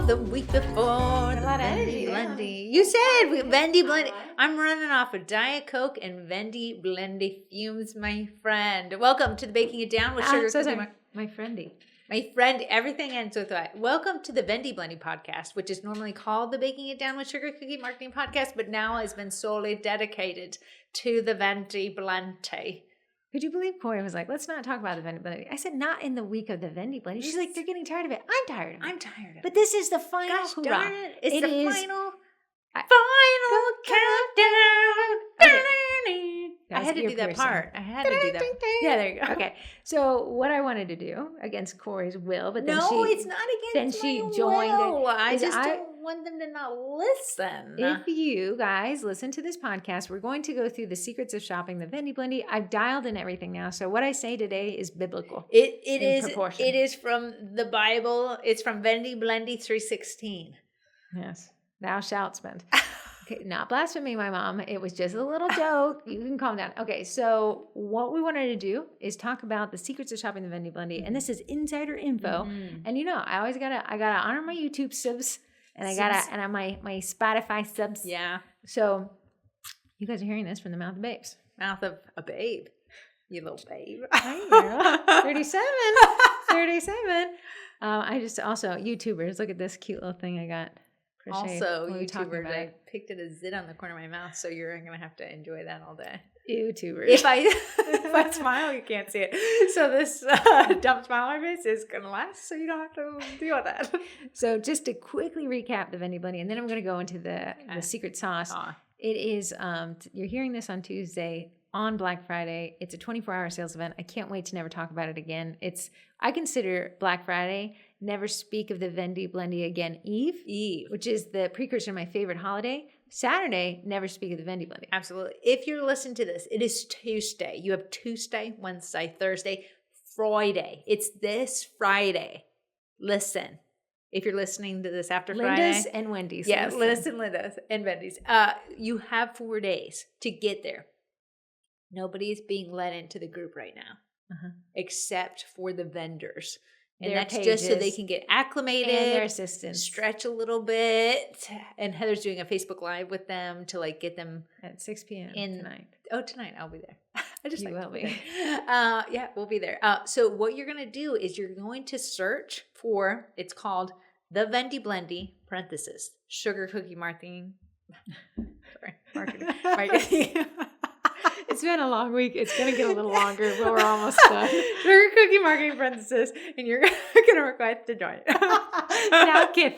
the week before. The Vendy Blendy. You said Vendy Blendy. I'm running off of Diet Coke and Vendy Blendy fumes, my friend. Welcome to the Baking It Down with Sugar Cookie. My friendy. My friend, everything ends with what? Welcome to the Vendy Blendy podcast, which is normally called the Baking It Down with Sugar Cookie Marketing Podcast, but now has been solely dedicated to the Vendy Blendy. Could you believe Corey was like, let's not talk about the Vendy Blendy? I said, not in the week of the Vendy Blendy. She's like, they're getting tired of it. I'm tired of it. I'm tired of it. But this is the final Gosh darn it. It's It the is- final countdown. Okay. I had to do that part. I had to do that. Yeah, there you go. Okay. So what I wanted to do against Corey's will, but then No, she, it's not against then she my joined will. I is just I- don't want them to not listen. if you guys listen to this podcast, we're going to go through the secrets of shopping the Vendy Blendy. I've dialed in everything now. So what I say today is biblical. It in is proportion. It is from the Bible. It's from Vendy Blendy 3:16. Yes. Thou shalt spend. Okay, not blasphemy, my mom. It was just a little joke. You can calm down. Okay, so what we wanted to do is talk about the secrets of shopping the Vendy Blendy, and this is insider info. Mm. And you know, I gotta honor my YouTube subs, and my Spotify subs. Yeah, So you guys are hearing this from the mouth of babes. mouth of a babe. You little babe. Hi, girl. 37. I just also YouTubers. Look at this cute little thing I got. Crocheted. Also, What are we talking YouTubers, about? I picked it a zit on the corner of my mouth, so you're going to have to enjoy that all day. YouTubers. If I smile, you can't see it. So this dumb smile on my face is going to last, so you don't have to deal with that. So just to quickly recap the Vendy Blendy, and then I'm going to go into the secret sauce. It is, you're hearing this on Tuesday on Black Friday. It's a 24-hour sales event. I can't wait to never talk about it again. I consider Black Friday, never speak of the Vendy Blendy again Eve, which is the precursor to my favorite holiday. Saturday, never speak of the Vendy Blendy. Absolutely. If you're listening to this, it is Tuesday. You have Tuesday, Wednesday, Thursday, Friday. It's this Friday. Listen. If you're listening to this after Linda's Friday. and Wendy's. Yeah, Linda's and Vendys. You have 4 days to get there. Nobody's being let into the group right now, except for the vendors. And Their that's just so they pages can get acclimated, and their assistants stretch a little bit. And Heather's doing a Facebook Live with them to like get them at 6 p.m. tonight. Oh, tonight I'll be there. I just You like will to be. Yeah, we'll be there. So what you're going to do is you're going to search for, it's called the Vendy Blendy, parenthesis, sugar cookie marketing. Sorry, marketing. It's been a long week. It's going to get a little longer, but we're almost done. Sugar cookie marketing parenthesis, and you're going to request to join. Now, kids.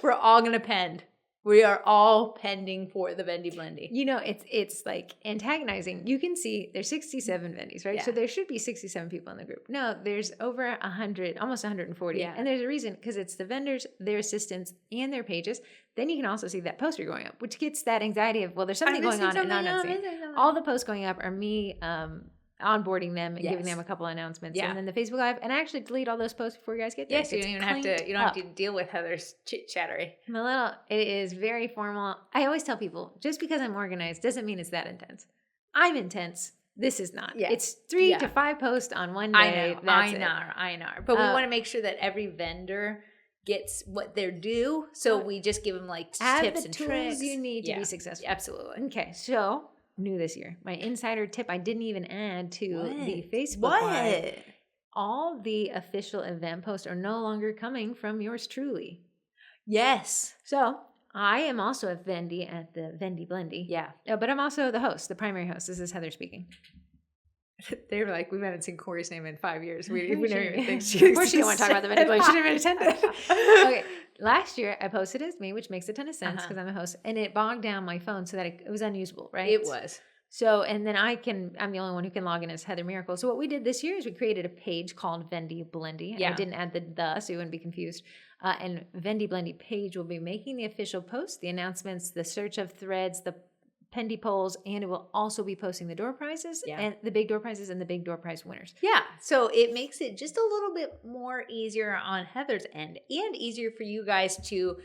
We're all going to pend. We are all pending for the Vendy Blendy. You know, it's like antagonizing. You can see there's 67 Vendys, right? Yeah. So there should be 67 people in the group. No, there's over 100, almost 140. Yeah. And there's a reason, because it's the vendors, their assistants, and their pages. Then you can also see that poster going up, which gets that anxiety of, well, there's something going on and I'm not seeing. All the posts going up are me onboarding them and giving them a couple announcements. Yeah. And then the Facebook Live, and I actually delete all those posts before you guys get there. Yes, you don't even have to. You don't have to deal with Heather's chit-chattery. It is very formal. I always tell people, just because I'm organized doesn't mean it's that intense. I'm intense. This is not. Yeah. It's 3 to 5 posts on one day. I know. But we want to make sure that every vendor gets what they're due. So we just give them like tips and tricks you need to be successful. Absolutely. Okay, so new this year, my insider tip I didn't even add to the Facebook What? Live. All the official event posts are no longer coming from yours truly. Yes. So I am also a Vendy at the Vendy Blendy. Yeah. But I'm also the host, the primary host. This is Heather speaking. They were like, we haven't seen Corey's name in 5 years. We never even think she Of course she didn't want to talk about the Vendy Blendy. She didn't even attend it. Okay. Last year, I posted as me, which makes a ton of sense because I'm a host. And it bogged down my phone so that it was unusable, right? It was. So, and then I'm the only one who can log in as Heather Miracle. So what we did this year is we created a page called Vendy Blendy. And I didn't add the, so you wouldn't be confused. And Vendy Blendy page will be making the official post, the announcements, the search of threads, the pendy polls, and it will also be posting the door prizes and the big door prizes and the big door prize winners. Yeah. So it makes it just a little bit more easier on Heather's end and easier for you guys to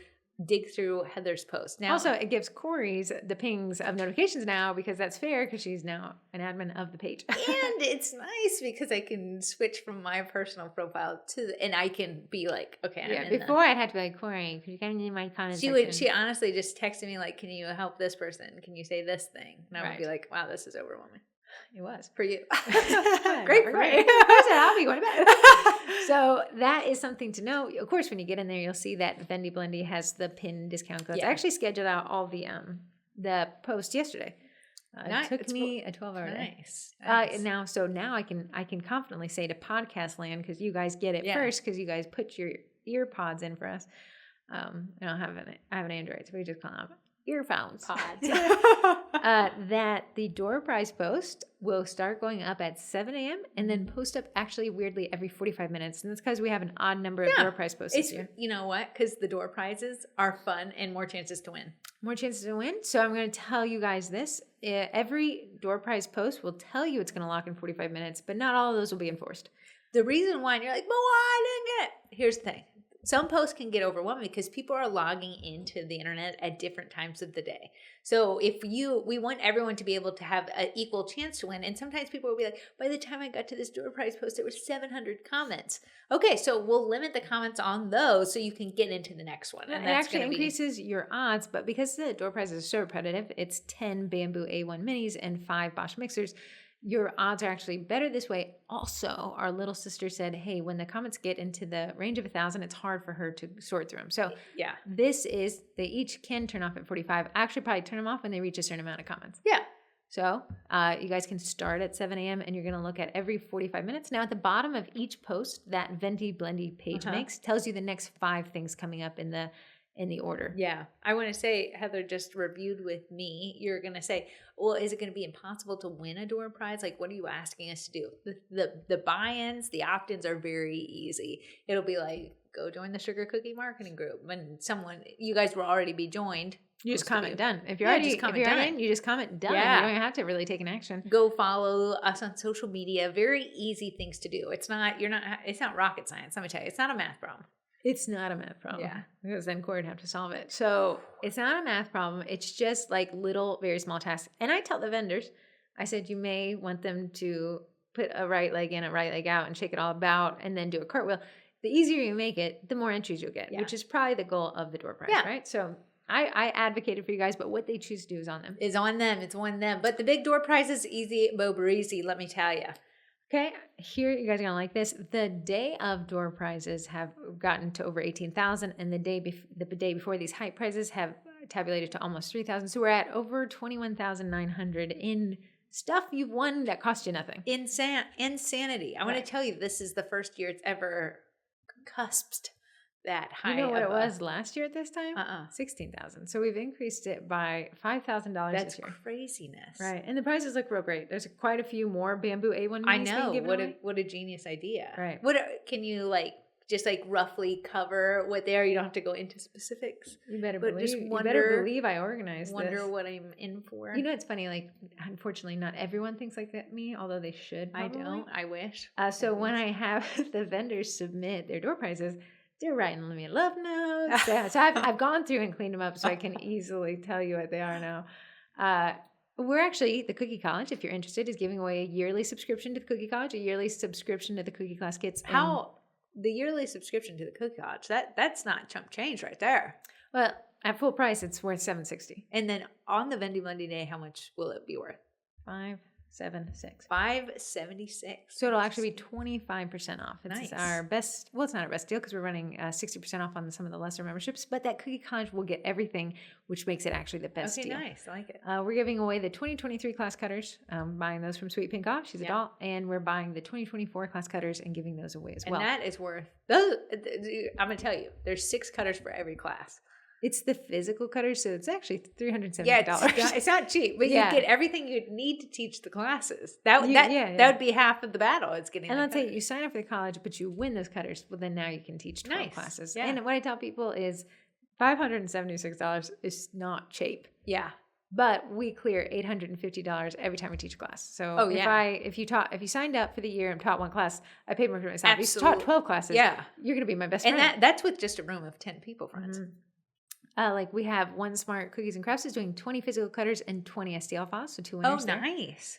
dig through Heather's post. Now, also, it gives Corey's the pings of notifications now because that's fair because she's now an admin of the page. And it's nice because I can switch from my personal profile and I can be like, okay, I'm in before I'd have to be like, Corey, could you come into my comment section? She honestly just texted me like, can you help this person? Can you say this thing? And I would be like, wow, this is overwhelming. It was. For you. Great for me. I said, I'll be going to bed. So that is something to know. Of course, when you get in there, you'll see that Vendy Blendy has the pin discount codes. I actually scheduled out all the posts yesterday. It took me a 12-hour day. Nice. Now I can confidently say to podcast land, because you guys get it first, because you guys put your ear pods in for us. I have an Android, so we just call them earphones. Pods. That the door prize post will start going up at 7 a.m. and then post up actually weirdly every 45 minutes. And that's because we have an odd number of door prize posts this year. You know what? Because the door prizes are fun and more chances to win. More chances to win. So I'm going to tell you guys this. Every door prize post will tell you it's going to lock in 45 minutes, but not all of those will be enforced. The reason why, and you're like, but why didn't get it? Here's the thing. Some posts can get overwhelming because people are logging into the internet at different times of the day. So we want everyone to be able to have an equal chance to win. And sometimes people will be like, by the time I got to this door prize post, there were 700 comments. Okay, so we'll limit the comments on those so you can get into the next one. And it actually increases your odds, but because the door prizes are so repetitive, it's 10 Bambu A1 Minis and 5 Bosch Mixers. Your odds are actually better this way. Also, our little sister said, hey, when the comments get into the range of 1,000, it's hard for her to sort through them. So they each can turn off at 45. Actually, probably turn them off when they reach a certain amount of comments. Yeah. So you guys can start at 7 a.m. and you're going to look at every 45 minutes. Now, at the bottom of each post that Vendy Blendy page makes tells you the next 5 things coming up in the order. Yeah. I want to say, Heather just reviewed with me. You're going to say, well, is it going to be impossible to win a door prize? Like, what are you asking us to do? The buy-ins, the opt-ins are very easy. It'll be like, go join the Sugar Cookie Marketing Group. When you guys will already be joined. You just comment done. If you're already in, you just comment done. Yeah. You don't have to really take an action. Go follow us on social media. Very easy things to do. It's not rocket science. Let me tell you, it's not a math problem. It's not a math problem. Yeah. Because then Corey would have to solve it. So it's not a math problem. It's just like little, very small tasks. And I tell the vendors, I said, you may want them to put a right leg in, a right leg out, and shake it all about, and then do a cartwheel. The easier you make it, the more entries you'll get, which is probably the goal of the door prize, right? So I advocated for you guys, but what they choose to do is on them. It's on them. But the big door prize is easy, Bobereasy, let me tell you. Okay, here you guys are gonna like this. The day of door prizes have gotten to over 18,000, and the day before these hype prizes have tabulated to almost 3,000. So we're at over 21,900 in stuff you've won that cost you nothing. Insanity! I want to tell you, this is the first year it's ever cusped that high. You know what it was last year at this time? 16,000. So we've increased it by $5,000 this year. That's craziness. Right. And the prices look real great. There's quite a few more Bambu A1 Minis. I know. What a genius idea. Right. Can you just roughly cover what they are? You don't have to go into specifics. You better believe I organized this. Wonder what I'm in for. You know, it's funny. Unfortunately, not everyone thinks like that. Me, although they should. Probably. I don't. I wish. So when I have the vendors submit their door prizes, they're writing me love notes. So I've gone through and cleaned them up so I can easily tell you what they are now. We're actually, the Cookie College, if you're interested, is giving away a yearly subscription to the Cookie College, a yearly subscription to the Cookie Class Kits. The yearly subscription to the Cookie College, that's not chump change right there. Well, at full price, it's worth $760. And then on the Vendy Blendy Day, how much will it be worth? $576. $576. So it'll actually be 25% off. It's our best. Well, it's not our best deal because we're running 60% off on some of the lesser memberships. But that Cookie College will get everything, which makes it actually the best deal. Okay, nice. I like it. We're giving away the 2023 class cutters. Buying those from Sweet Pink Off. She's a doll, and we're buying the 2024 class cutters and giving those away as well. And that is worth those. I'm gonna tell you, there's 6 cutters for every class. It's the physical cutter, so it's actually $370. Yeah, it's not cheap, but you get everything you need to teach the classes. That would be half of the battle. It's getting. And let's say you sign up for the college, but you win those cutters. Well, then now you can teach 12 classes. Yeah. And what I tell people is $576 is not cheap. Yeah. But we clear $850 every time we teach a class. So if you signed up for the year and taught 1 class, I paid more for myself. Absolutely. If you taught 12 classes, you're going to be my best friend. And that's with just a room of 10 people, friends. Mm-hmm. Like we have One Smart Cookies and Crafts is doing 20 physical cutters and 20 STL files, so 2 winners. Oh, nice.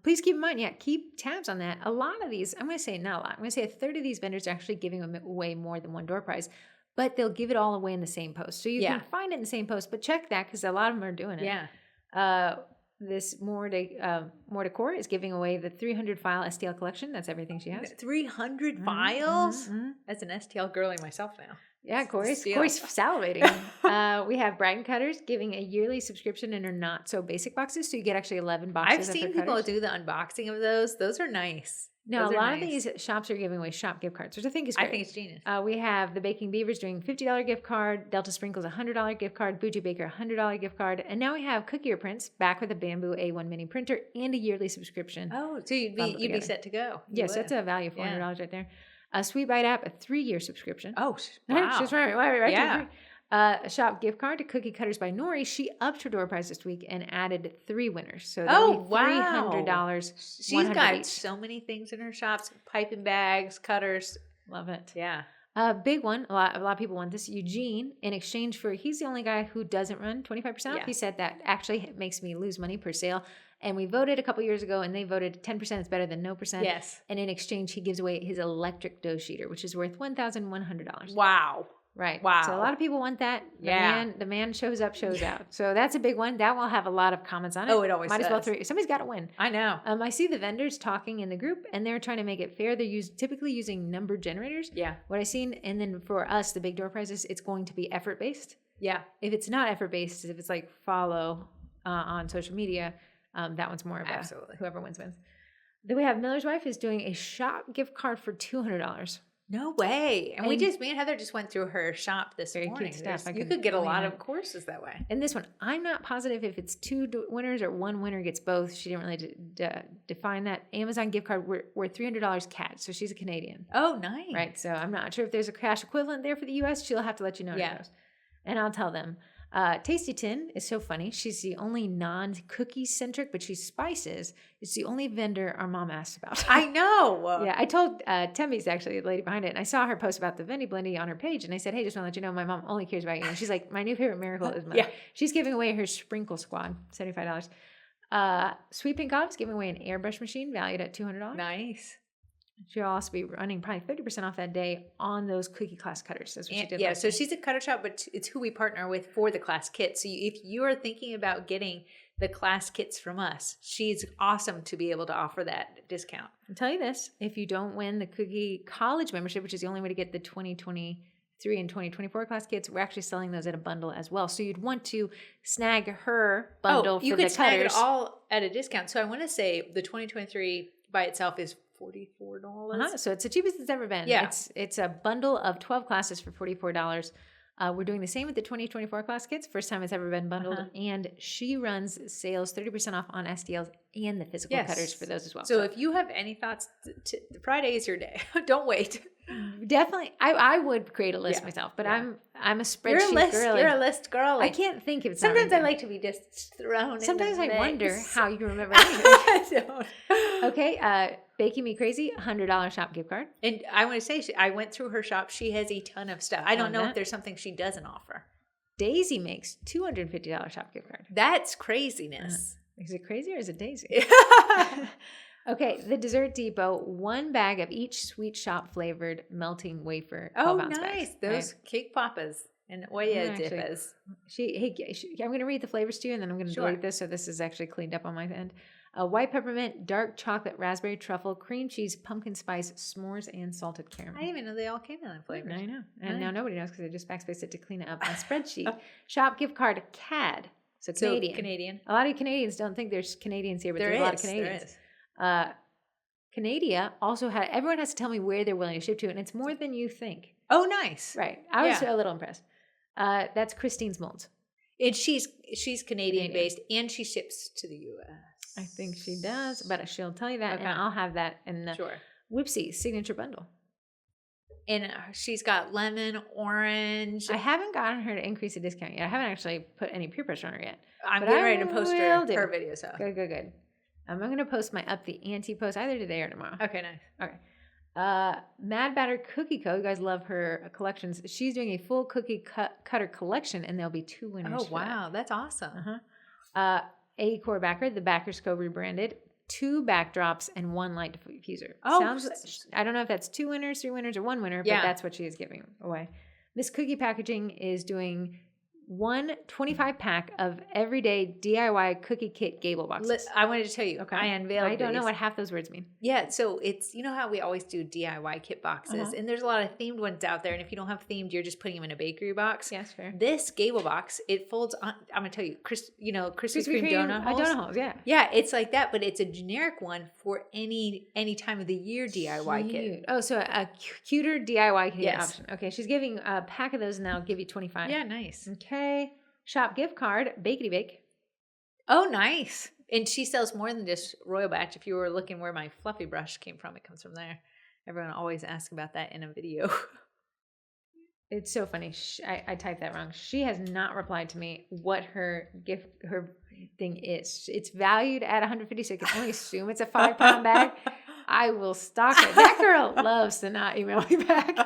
Please keep in mind, keep tabs on that. A lot of these, I'm going to say not a lot. I'm going to say a third of these vendors are actually giving away more than one door prize, but they'll give it all away in the same post. So you can find it in the same post, but check that because a lot of them are doing it. Yeah. This More Decor is giving away the 300 file STL collection. That's everything she has. 300 files? That's an STL girly myself now. Yeah, Corey's salivating. We have Brighton Cutters giving a yearly subscription in her not so basic boxes, so you get actually 11 boxes. I've seen people do the unboxing of those. Those are nice. No, a lot of these shops are giving away shop gift cards, which I think is great. I think it's genius. We have the Baking Beavers doing $50 gift card, Delta Sprinkles $100 gift card, Bougie Baker $100 gift card, and now we have Cookie Prints back with a Bambu A1 mini printer and a yearly subscription. Oh, so you'd be set to go. Yes, that's a value of $400 right there. A Sweet Bite app, a 3-year subscription. Oh, wow. She's right. Yeah. A shop gift card to Cookie Cutters by Nori. She upped her door prize this week and added 3 winners. So that'll be $300. She's got so many things in her shops: piping bags, cutters. Love it. Yeah. A big one. A lot of people want this. Eugene, in exchange for, he's the only guy who doesn't run 25% off. He said that actually makes me lose money per sale. And we voted a couple years ago, and they voted 10% is better than no percent. Yes. And in exchange, he gives away his electric dough sheeter, which is worth $1,100. Wow. Right. Wow. So a lot of people want that. The man shows up, shows out. So that's a big one. That will have a lot of comments on it. Oh, it always Might does. as well 3. Somebody's got to win. I know. I see the vendors talking in the group, and they're trying to make it fair. They're typically using number generators. Yeah. What I've seen, and then for us, the big door prizes, it's going to be effort based. Yeah. If it's not effort based, if it's like follow on social media, that one's more of absolutely whoever wins. Then we have Miller's Wife is doing a shop gift card for $200. No way. And me and Heather just went through her shop this morning. Stuff. You could get a lot of courses that way. And this one, I'm not positive if it's 2 winners or 1 winner gets both. She didn't really define that. Amazon gift card worth $300 CAD. So she's a Canadian. Oh, nice. Right. So I'm not sure if there's a cash equivalent there for the US. She'll have to let you know. Yeah. And I'll tell them. Tasty Tin is so funny. She's the only non-cookie centric, but she spices. It's the only vendor our mom asked about. I know. Yeah, I told Temmy's actually the lady behind it, and I saw her post about the Vendy Blendy on her page, and I said, hey, just want to let you know my mom only cares about you. And she's like, my new favorite miracle is mine. She's giving away her Sprinkle Squad, $75. Sweet Pink Ops giving away an airbrush machine valued at $200. Nice. She'll also be running probably 30% off that day on those cookie class cutters. That's what she did. Yeah, so she's a cutter shop, but it's who we partner with for the class kits. So if you are thinking about getting the class kits from us, she's awesome to be able to offer that discount. I'll tell you this, if you don't win the Cookie College membership, which is the only way to get the 2023 and 2024 class kits, we're actually selling those at a bundle as well. So you'd want to snag her bundle for the cutters. You could snag it all at a discount. So I want to say the 2023 by itself is $44. So it's the cheapest it's ever been. Yeah. It's a bundle of 12 classes for $44. We're doing the same with the 2024 class kits. First time it's ever been bundled. And she runs sales 30% off on STLs and the physical cutters for those as well. So if you have any thoughts, Friday is your day. Don't wait. Definitely. I would create a list myself, but I'm a spreadsheet girl. You're a list girl. I can't think of it. Sometimes I like to be just thrown Sometimes in the I mix. wonder how you remember anything. I don't. Okay. Baking Me Crazy, $100 shop gift card. And I want to say, I went through her shop. She has a ton of stuff. I don't know if there's something she doesn't offer. Daisy makes $250 shop gift card. That's craziness. Is it crazy or is it Daisy? Okay, the Dessert Depot, 1 bag of each sweet shop flavored melting wafer. Oh, 12-ounce nice. bags, Those cake papas and Oya dippers. I'm going to read the flavors to you, and then I'm going to delete this, so this is actually cleaned up on my end. White peppermint, dark chocolate, raspberry truffle, cream cheese, pumpkin spice, s'mores, and salted caramel. I didn't even know they all came in that flavor. I know. And now nobody knows because I just backspaced it to clean it up. My spreadsheet. Shop gift card, CAD. So Canadian. A lot of Canadians don't think there's Canadians here, but there's a lot of Canadians. There is. Canada also everyone has to tell me where they're willing to ship to, and it's more than you think. Oh, nice. Right. I was a little impressed. That's Christine's Molds. And she's Canadian based, and she ships to the U.S. I think she does, but she'll tell you that, and I'll have that in the Whipsy signature bundle. And she's got lemon, orange. I haven't gotten her to increase the discount yet. I haven't actually put any peer pressure on her yet. I'm getting ready to post her video. So good. I'm going to post my Up the Ante post either today or tomorrow. Okay, nice. Okay. Mad Batter Cookie Co. You guys love her collections. She's doing a full cookie cutter collection, and there'll be 2 winners. Oh, wow. That's awesome. A Core Backer, the Backers Co. rebranded. 2 backdrops and 1 light diffuser. Oh, I don't know if that's 2 winners, 3 winners, or 1 winner, but that's what she is giving away. Miss Cookie Packaging is doing 1 25-pack of everyday DIY cookie kit gable boxes. I wanted to tell you, I unveiled I don't know what half those words mean. Yeah, so it's, you know how we always do DIY kit boxes, and there's a lot of themed ones out there, and if you don't have themed, you're just putting them in a bakery box. Yes, fair. This gable box, it folds on, I'm going to tell you, Krispy Kreme donut holes. Donut holes, yeah. Yeah, it's like that, but it's a generic one for any time of the year DIY kit. Oh, so a cuter DIY kit option. Okay, she's giving a pack of those, and I'll give you 25. Yeah, nice. Okay. Shop gift card, Bakety Bake. Oh, nice. And she sells more than just Royal Batch. If you were looking where my fluffy brush came from, it comes from there. Everyone always asks about that in a video. It's so funny. I typed that wrong. She has not replied to me what her thing is. It's valued at $150, so I can only assume it's a 5-pound bag. I will stalk her. That girl loves to not email me back.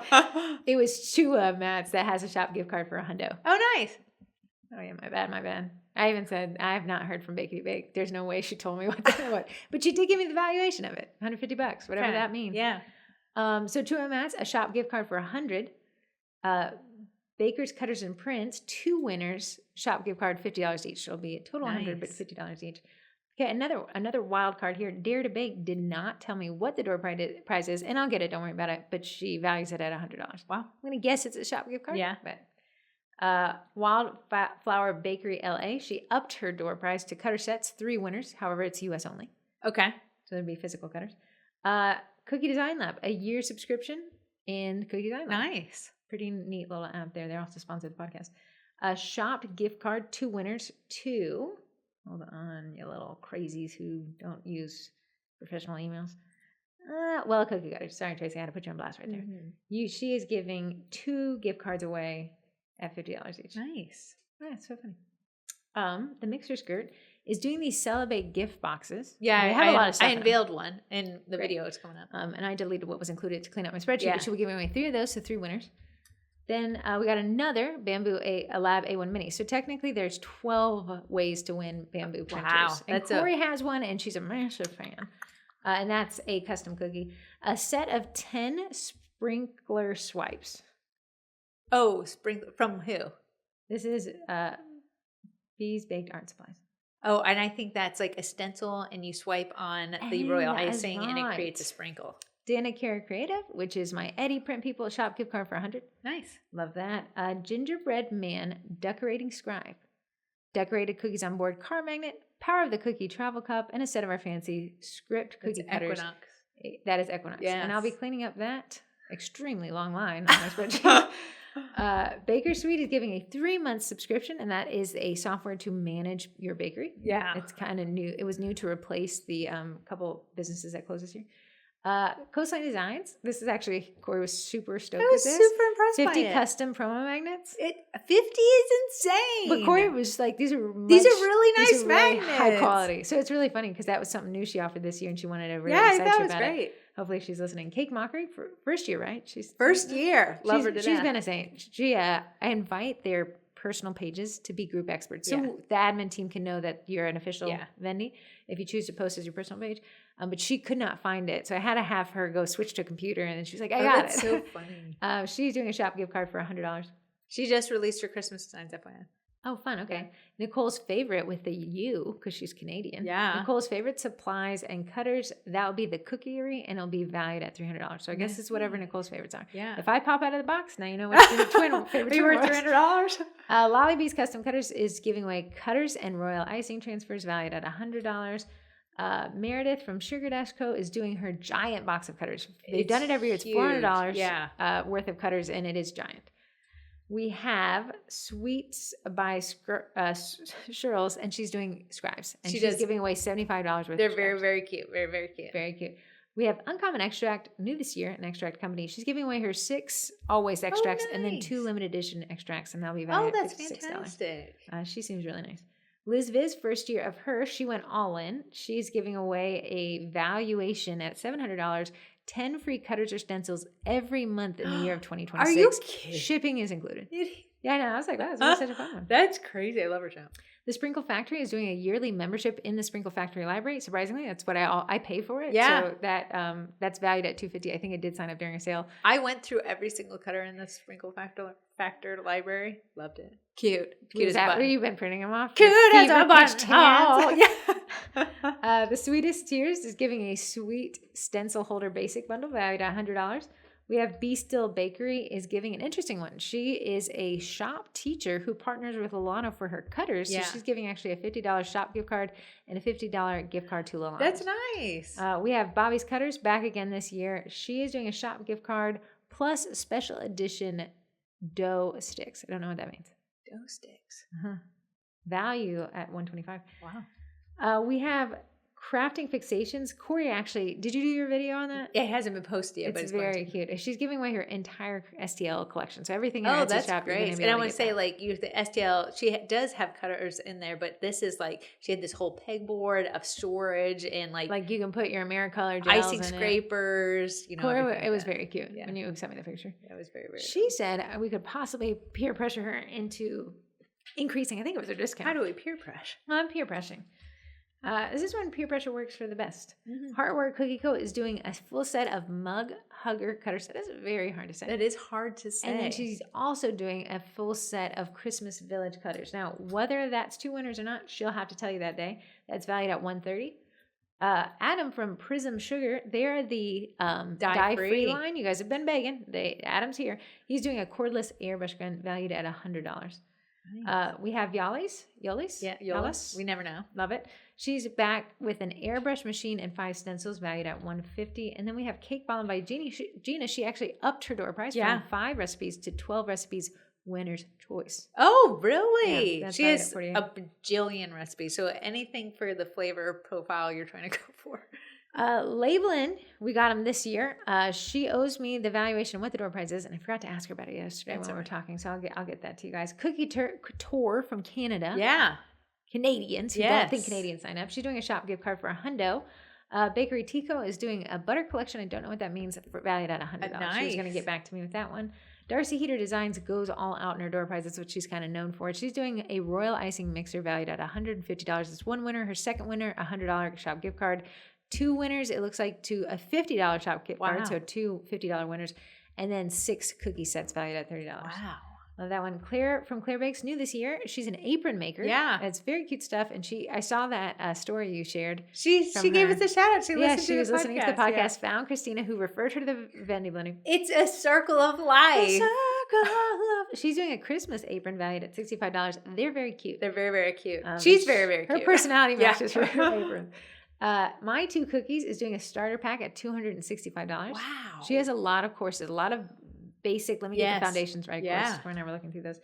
It was Chua Mats that has a shop gift card for $100. Oh, nice. Oh yeah, my bad. I even said I have not heard from Bakety Bake. There's no way she told me what that was, but she did give me the valuation of it, $150, whatever that means. Yeah. So 2 Mats, a shop gift card for $100. Bakers, Cutters, and Prints, 2 winners, shop gift card $50 each. It'll be a total $100, but $50 each. Okay, another wild card here. Dare to Bake did not tell me what the door prize is, and I'll get it. Don't worry about it. But she values it at $100. Wow. I'm gonna guess it's a shop gift card. Yeah. But Wildflower Bakery LA, she upped her door prize to cutter sets, 3 winners. However, it's US only. Okay. So there'd be physical cutters. Cookie Design Lab, a year subscription in Cookie Design Lab. Nice. Pretty neat little app there. They're also sponsored the podcast. A shopped gift card, 2 winners to, hold on, you little crazies who don't use professional emails. Cookie cutters. Sorry, Tracy, I had to put you on blast right there. Mm-hmm. She is giving 2 gift cards away at $50 each. Nice. Yeah, it's so funny. The Mixer Skirt is doing these Celebrate gift boxes. Yeah, I have a lot of stuff. I unveiled one, and the video is coming up. And I deleted what was included to clean up my spreadsheet. But she'll be giving away 3 of those, so 3 winners. Then we got another Bambu Lab A1 Mini. So technically, there's 12 ways to win Bambu printers. Wow, and Corey has one, and she's a massive fan. And that's a custom cookie. A set of 10 sprinkler swipes. Oh, sprinkler from who? This is Bees Baked Art Supplies. Oh, and I think that's like a stencil, and you swipe on the royal icing, and it creates a sprinkle. Dana Cara Creative, which is my Eddie Print People shop gift card for $100. Nice. Love that. Gingerbread Man Decorating Scribe. Decorated cookies on board car magnet, Power of the Cookie travel cup, and a set of our fancy script cookie cutters. Equinox. That is Equinox. Yes. And I'll be cleaning up that extremely long line on my spreadsheet. Baker Suite is giving a 3-month subscription, and that is a software to manage your bakery. Yeah. It's kind of new. It was new to replace the couple businesses that closed this year. Coastline Designs. This is actually, Corey was super stoked with this. I was super impressed 50 by it. custom promo magnets. 50 is insane. But Corey was like, these are really nice magnets. Really high quality. So it's really funny because that was something new she offered this year, and she wanted to really I excite thought you it was about great. it. Hopefully she's listening. Cake Mockery for first year, right? She's first year. Love her to death. She's been a saint. I invite their personal pages to be group experts. So the admin team can know that you're an official Vendy if you choose to post as your personal page. But she could not find it. So I had to have her go switch to a computer, and then she was like, I got it. That's so funny. She's doing a shop gift card for $100. She just released her Christmas designs, FYI. Oh, fun. Okay. Nicole's favorite with the U, because she's Canadian. Yeah. Nicole's favorite supplies and cutters, that will be the cookery, and it'll be valued at $300. So I guess it's whatever Nicole's favorites are. Yeah. If I pop out of the box, now you know what the twin favorite are you worth $300? Lolly Bee's Custom Cutters is giving away cutters and royal icing transfers valued at $100. Meredith from Sugar Dash Co. is doing her giant box of cutters. They've done it every year. It's $400 worth of cutters, and it is giant. We have Sweets by Shirls, and she's doing scribes. And she's giving away $75 worth of They're scribes. very, very cute. Very, very cute. Very cute. We have Uncommon Extract, new this year, an extract company. She's giving away her 6 always extracts and then 2 limited edition extracts, and that'll be valued at $56. Fantastic. She seems really nice. Liz Viz, first year of her, she went all in. She's giving away a valuation at $700 10 free cutters or stencils every month in the year of 2026. Are you kidding? Shipping is included. Yeah, I know. I was like, wow, this is such a fun one. That's crazy. I love her show. The Sprinkle Factory is doing a yearly membership in the Sprinkle Factory library. Surprisingly, that's what I pay for it. Yeah. So that's valued at $250. I think it did sign up during a sale. I went through every single cutter in the Sprinkle Factor library. Loved it. Cute. Cute Is that where you've been printing them off? Cute as a button. Oh, yeah. The Sweetest Tears is giving a sweet stencil holder basic bundle valued at $100. We have Be Still Bakery is giving an interesting one. She is a shop teacher who partners with Lolano for her cutters. So she's giving actually a $50 shop gift card and a $50 gift card to Lolano. That's nice. We have Bobby's Cutters back again this year. She is doing a shop gift card plus special edition dough sticks. I don't know what that means. Dough sticks. Value at $125. Wow. We have Crafting Fixations. Corey, actually, did you do your video on that? It hasn't been posted yet, but it's very cute. She's giving away her entire STL collection. So everything in her her that's shop, great. And I want to say, like, you the STL, she does have cutters in there, but this is like, she had this whole pegboard of storage and like you can put your AmeriColor gels icing in scrapers, you know. Corey, it was very cute when you sent me the picture. That was very, very She cool. said we could possibly peer pressure her into increasing, I think it was her discount. How do we peer pressure? I'm peer pressuring. This is when peer pressure works for the best. Heartwork Cookie Co. is doing a full set of mug hugger cutters. That is very hard to say. That is hard to say. And then she's also doing a full set of Christmas Village cutters. Now, whether that's 2 winners or not, she'll have to tell you that day. That's valued at $130. Adam from Prism Sugar, they're the dye-free line. You guys have been begging. Adam's here. He's doing a cordless airbrush gun valued at $100. Nice. We have Yolis. Yeah, Yolis. We never know. Love it. She's back with an airbrush machine and 5 stencils valued at $150. And then we have Cake Ballin' by Gina. She actually upped her door price from 5 recipes to 12 recipes. Winner's choice. Oh, really? Yeah, she has a bajillion recipes. So anything for the flavor profile you're trying to go for. Labelin, we got him this year. She owes me the valuation of what the door prize is, and I forgot to ask her about it yesterday when we were talking. So I'll get that to you guys. Cookie Tour from Canada. Yeah, Canadians. Yes. Don't think Canadians sign up. She's doing a shop gift card for $100. Bakery Tico is doing a butter collection. I don't know what that means. Valued at $100. Nice. She's going to get back to me with that one. Darcy Heater Designs goes all out in her door prize. That's what she's kind of known for. She's doing a royal icing mixer valued at $150. It's one winner. Her second winner, $100 shop gift card. 2 winners, it looks like, to a $50 shop gift card. So 2 $50 winners. And then 6 cookie sets valued at $30. Wow. Love that one. Claire from Claire Bakes, new this year. She's an apron maker. Yeah. It's very cute stuff. And I saw that story you shared. She gave us a shout out. She was listening to the podcast. Found Christina, who referred her to the Vendy Blendy. It's a circle of life. A circle of life. She's doing a Christmas apron valued at $65. They're very cute. They're very, very cute. She's very, very cute. Her personality matches her apron. My Two Cookies is doing a starter pack at $265. Wow. She has a lot of courses, a lot of basic, let me get the foundations right courses. We're never looking through those.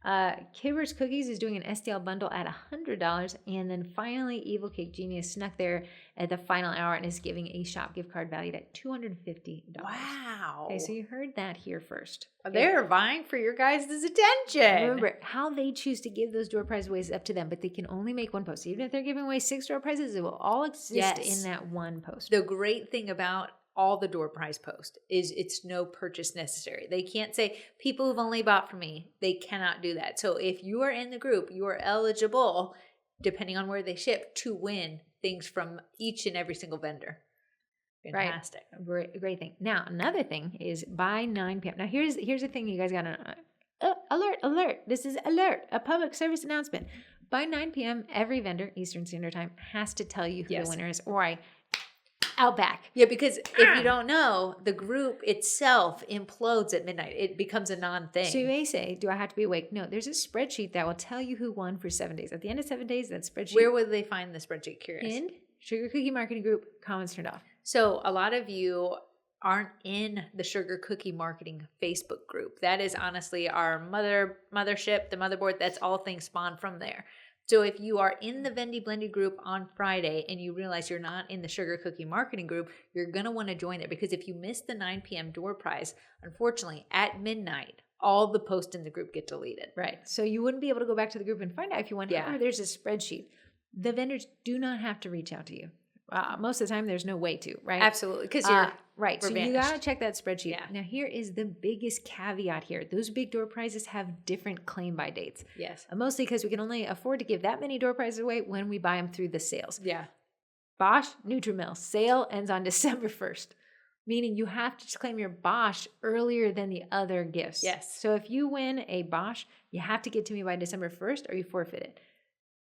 Kibber's Cookies is doing an STL bundle at $100. And then finally, Evil Cake Genius snuck there at the final hour and is giving a shop gift card valued at $250. Wow. Okay, so you heard that here first. Okay. They're vying for your guys' attention. Remember, how they choose to give those door prize aways is up to them, but they can only make one post. Even if they're giving away 6 door prizes, it will all exist in that one post. The great thing about all the door prize post is it's no purchase necessary. They can't say people who've only bought from me. They cannot do that. So if you are in the group, you are eligible, depending on where they ship, to win things from each and every single vendor. Fantastic. Right. Great thing. Now, another thing is by 9 p.m. Now, here's the thing you guys got to alert. This is alert, a public service announcement. By 9 p.m., every vendor, Eastern Standard Time, has to tell you who the winner is, or Outback. Yeah, because if you don't know, the group itself implodes at midnight. It becomes a non-thing. So you may say, do I have to be awake? No, there's a spreadsheet that will tell you who won for 7 days. At the end of 7 days, that spreadsheet. Where would they find the spreadsheet? Curious. In Sugar Cookie Marketing Group, comments turned off. So a lot of you aren't in the Sugar Cookie Marketing Facebook group. That is honestly our mothership, the motherboard. That's all things spawned from there. So if you are in the Vendy Blendy group on Friday and you realize you're not in the Sugar Cookie Marketing group, you're going to want to join it, because if you miss the 9 p.m. door prize, unfortunately, at midnight, all the posts in the group get deleted. Right. So you wouldn't be able to go back to the group and find out if you went, there's a spreadsheet. The vendors do not have to reach out to you. most of the time there's no way to, right? Absolutely. Because you're right. So vanished. You got to check that spreadsheet. Yeah. Now here is the biggest caveat here. Those big door prizes have different claim by dates. Yes. Mostly because we can only afford to give that many door prizes away when we buy them through the sales. Yeah. Bosch, Nutrimill, sale ends on December 1st. Meaning you have to claim your Bosch earlier than the other gifts. Yes. So if you win a Bosch, you have to get to me by December 1st or you forfeit it.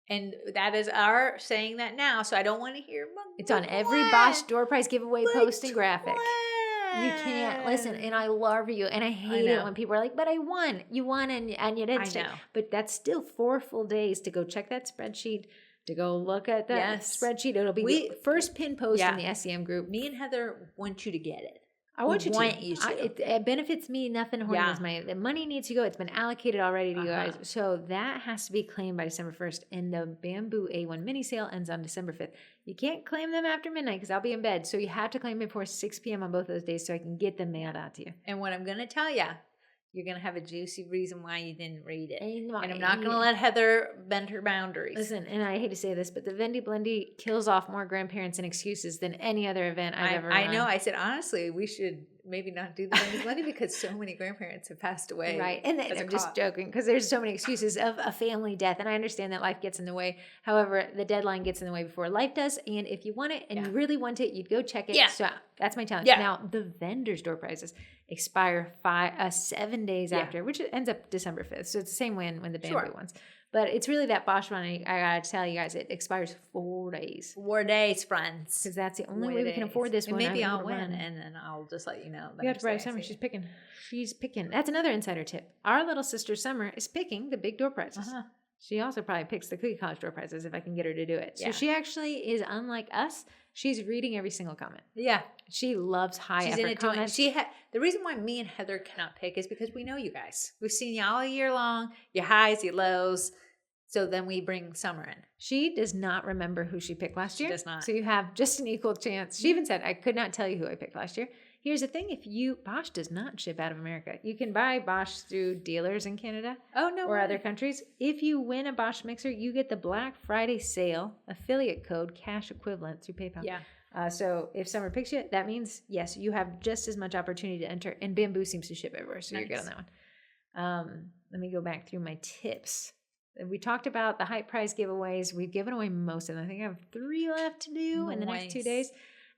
And that is our saying that now, so I don't want to hear. It's on every Bosch door prize giveaway post and graphic. You can't listen, and I love you, and I hate it when people are like, "But I won, you won, and you didn't." Stay. But that's still 4 full days to go check that spreadsheet, to go look at that spreadsheet. It'll be the first pin post in the SEM group. Me and Heather want you to get it. I want you to. It benefits me. Nothing horny the money needs to go. It's been allocated already to you guys. So that has to be claimed by December 1st. And the Bambu A1 mini sale ends on December 5th. You can't claim them after midnight because I'll be in bed. So you have to claim before 6 p.m. on both those days so I can get them mailed out to you. And what I'm going to tell you, you're going to have a juicy reason why you didn't read it. And I'm not going to let Heather bend her boundaries. Listen, and I hate to say this, but the Vendy Blendy kills off more grandparents and excuses than any other event I've ever run. I know. I said, honestly, we should maybe not do the Vendy Blendy because so many grandparents have passed away. Right. And I'm just joking because there's so many excuses of a family death. And I understand that life gets in the way. However, the deadline gets in the way before life does. And if you want it and you really want it, you'd go check it. Yeah. So that's my challenge. Yeah. Now, the vendors' door prizes expire 7 days after, which ends up December 5th. So it's the same when the Bambu ones. But it's really that Bosch one. I got to tell you guys, it expires 4 days. 4 days, friends. Because that's the only way we can afford this one. Maybe I'll win, and then I'll just let you know. You have to bribe Summer. She's picking. She's picking. That's another insider tip. Our little sister Summer is picking the big door prizes. She also probably picks the Cookie College door prizes if I can get her to do it. So she actually is unlike us. She's reading every single comment. Yeah. She loves high effort comments. The reason why me and Heather cannot pick is because we know you guys. We've seen you all year long, your highs, your lows. So then we bring Summer in. She does not remember who she picked last year. She does not. So you have just an equal chance. She even said, I could not tell you who I picked last year. Here's the thing. Bosch does not ship out of America. You can buy Bosch through dealers in Canada or other countries. If you win a Bosch mixer, you get the Black Friday sale affiliate code cash equivalent through PayPal. Yeah. So if Summer picks you, that means, yes, you have just as much opportunity to enter. And Bambu seems to ship everywhere. So you're good on that one. Let me go back through my tips. We talked about the hype prize giveaways. We've given away most of them. I think I have 3 left to do in the next 2 days.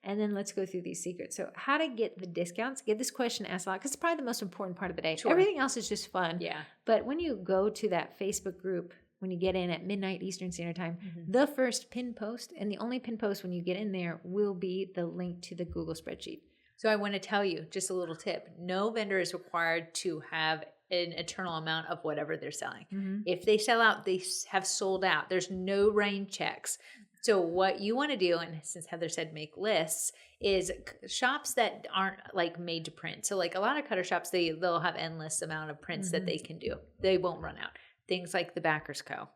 And then let's go through these secrets. So how to get the discounts. Get this question asked a lot because it's probably the most important part of the day. Sure. Everything else is just fun. Yeah. But when you go to that Facebook group, when you get in at midnight Eastern Standard Time, the first pin post and the only pin post when you get in there will be the link to the Google spreadsheet. So I want to tell you just a little tip. No vendor is required to have an eternal amount of whatever they're selling. If they sell out, they have sold out. There's no rain checks. So what you want to do, and since Heather said make lists, is shops that aren't like made to print. So like a lot of cutter shops, they'll have endless amount of prints that they can do. They won't run out. Things like the Backers Co.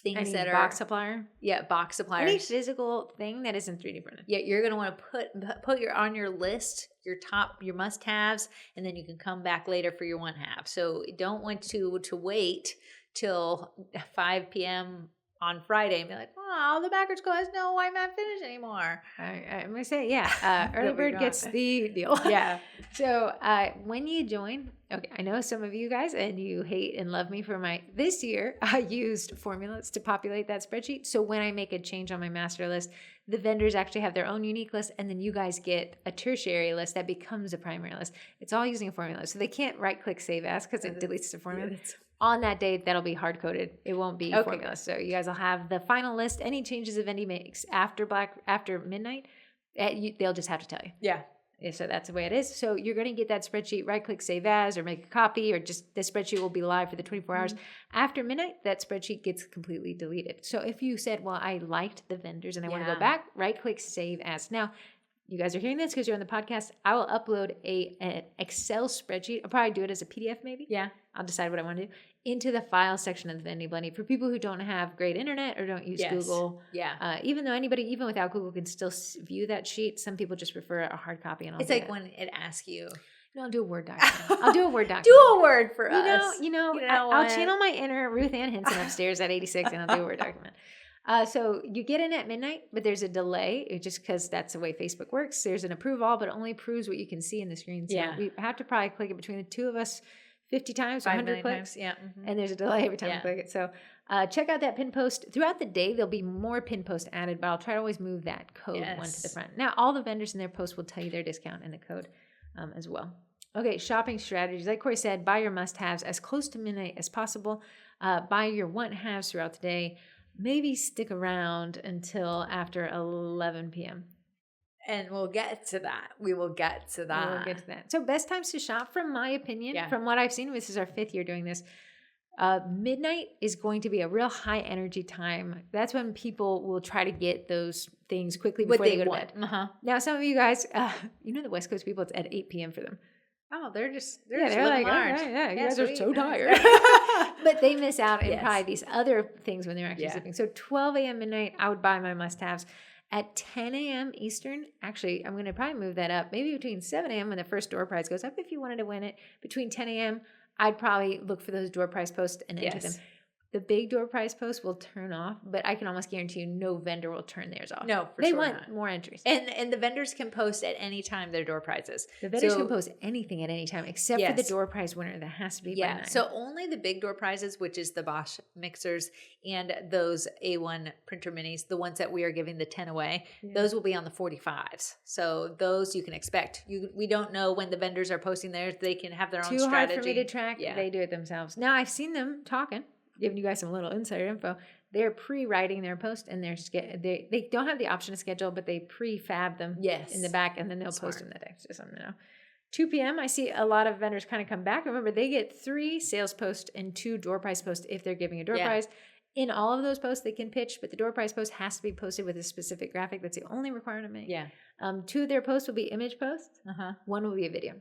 Things that are box supplier. Yeah, box suppliers. Any physical thing that isn't 3D printed. Yeah, you're gonna want to put on your list your must-haves, and then you can come back later for your one-have. So don't want to wait till 5 p.m. on Friday and be like, oh, the Backers Co. has no, I'm not finished anymore. I'm going to say, early bird gets the deal. Yeah. So when you join, okay, I know some of you guys, and you hate and love me for this year, I used formulas to populate that spreadsheet. So when I make a change on my master list, the vendors actually have their own unique list, and then you guys get a tertiary list that becomes a primary list. It's all using a formula. So they can't right-click Save As because it deletes the formula. On that date, that'll be hard-coded. It won't be formula. So you guys will have the final list. Any changes that Vendy makes after midnight, they'll just have to tell you. Yeah. So that's the way it is. So you're going to get that spreadsheet, right-click Save As, or make a copy, or just the spreadsheet will be live for the 24 hours. After midnight, that spreadsheet gets completely deleted. So if you said, well, I liked the vendors and I want to go back, right-click Save As. Now, you guys are hearing this because you're on the podcast. I will upload an Excel spreadsheet. I'll probably do it as a PDF maybe. Yeah. I'll decide what I want to do. Into the file section of the Vendy Blendy. For people who don't have great internet or don't use Google. Yeah. Even though anybody, even without Google, can still view that sheet, some people just prefer a hard copy. And all. It's like when it asks you. No, I'll do a Word document. I'll do a Word document. Do a Word for us. I'll channel my inner Ruth Ann Hinson upstairs at 86 and I'll do a Word document. So you get in at midnight, but there's a delay just because that's the way Facebook works. There's an approve all, but it only approves what you can see in the screen. So we have to probably click it between the two of us 50 times, 100 clicks. Yeah. And there's a delay every time we click it. So check out that pin post. Throughout the day, there'll be more pin posts added, but I'll try to always move that code one to the front. Now, all the vendors in their posts will tell you their discount and the code as well. Okay, shopping strategies. Like Corey said, buy your must-haves as close to midnight as possible. Buy your want-haves throughout the day. Maybe stick around until after 11 p.m. And we'll get to that. We will get to that. We'll get to that. So best times to shop, from my opinion, from what I've seen, this is our 5th year doing this, midnight is going to be a real high energy time. That's when people will try to get those things quickly before they go to bed. Now, some of you guys, the West Coast people, it's at 8 p.m. for them. Oh, they're like, large. You guys are so tired. But they miss out on probably these other things when they're actually sleeping. So 12 a.m. midnight, I would buy my must-haves. At 10 a.m. Eastern, actually, I'm going to probably move that up. Maybe between 7 a.m. when the first door prize goes up, if you wanted to win it. Between 10 a.m., I'd probably look for those door prize posts and enter them. The big door prize post will turn off, but I can almost guarantee you no vendor will turn theirs off. No, they want more entries. And the vendors can post at any time their door prizes. The vendors can post anything at any time except for the door prize winner. That has to be by 9. So only the big door prizes, which is the Bosch Mixers and those A1 printer minis, the ones that we are giving the 10 away, those will be on the 45s. So those you can expect. We don't know when the vendors are posting theirs. They can have their own strategy. Too hard for me to track. They do it themselves. Now, I've seen them talking, giving you guys some little insider info. They're pre-writing their post, and they don't have the option to schedule, but they prefab them in the back, and then they'll post them that day. Just something to know. 2 p.m., I see a lot of vendors kind of come back. Remember, they get 3 sales posts and 2 door prize posts if they're giving a door prize. In all of those posts, they can pitch, but the door prize post has to be posted with a specific graphic. That's the only requirement to make. 2 of their posts will be image posts. 1 will be a video.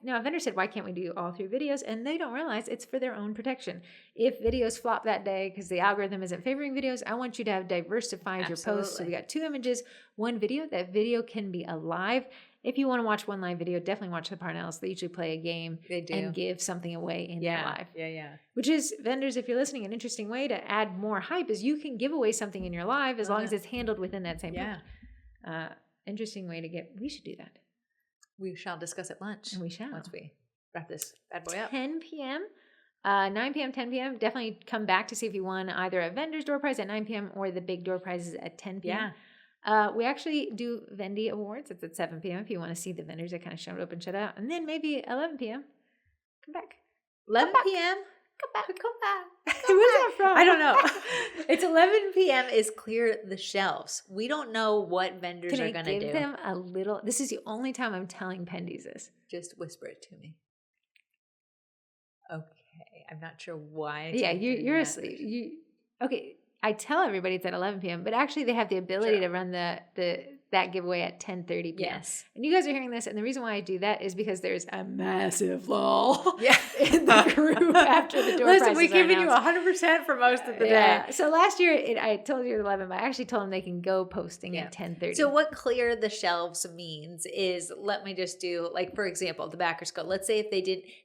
Now, a vendor said, why can't we do all 3 videos? And they don't realize it's for their own protection. If videos flop that day because the algorithm isn't favoring videos, I want you to have diversified your posts. So we got 2 images, 1 video. That video can be a live. If you want to watch one live video, definitely watch the Parnells. They usually play a game and give something away in their live. Which is, vendors, if you're listening, an interesting way to add more hype is you can give away something in your live as long as it's handled within that same post. Interesting way to we should do that. We shall discuss at lunch. And we shall. Once we wrap this bad boy up. 10 p.m., 9 p.m., 10 p.m. Definitely come back to see if you won either a vendor's door prize at 9 p.m. or the big door prizes at 10 p.m. We actually do Vendy Awards. It's at 7 p.m. if you want to see the vendors that kind of showed up and shut out. And then maybe 11 p.m. Come back. 11 p.m.? Come back. Where's that from? I don't know. It's 11 p.m. is clear the shelves. We don't know what vendors are going to do. Give them a little. This is the only time I'm telling Pendys this. Just whisper it to me. Okay. I'm not sure why. You're asleep. Okay. I tell everybody it's at 11 p.m., but actually they have the ability to run that giveaway at 10:30 p.m. Yes. And you guys are hearing this, and the reason why I do that is because there's a massive lull in the group after the door prizes we're giving you 100% for most of the day. So last year, I told you 11, but I actually told them they can go posting at 10:30. So what clear the shelves means is, let me just do, like, for example, the backers code. Let's say if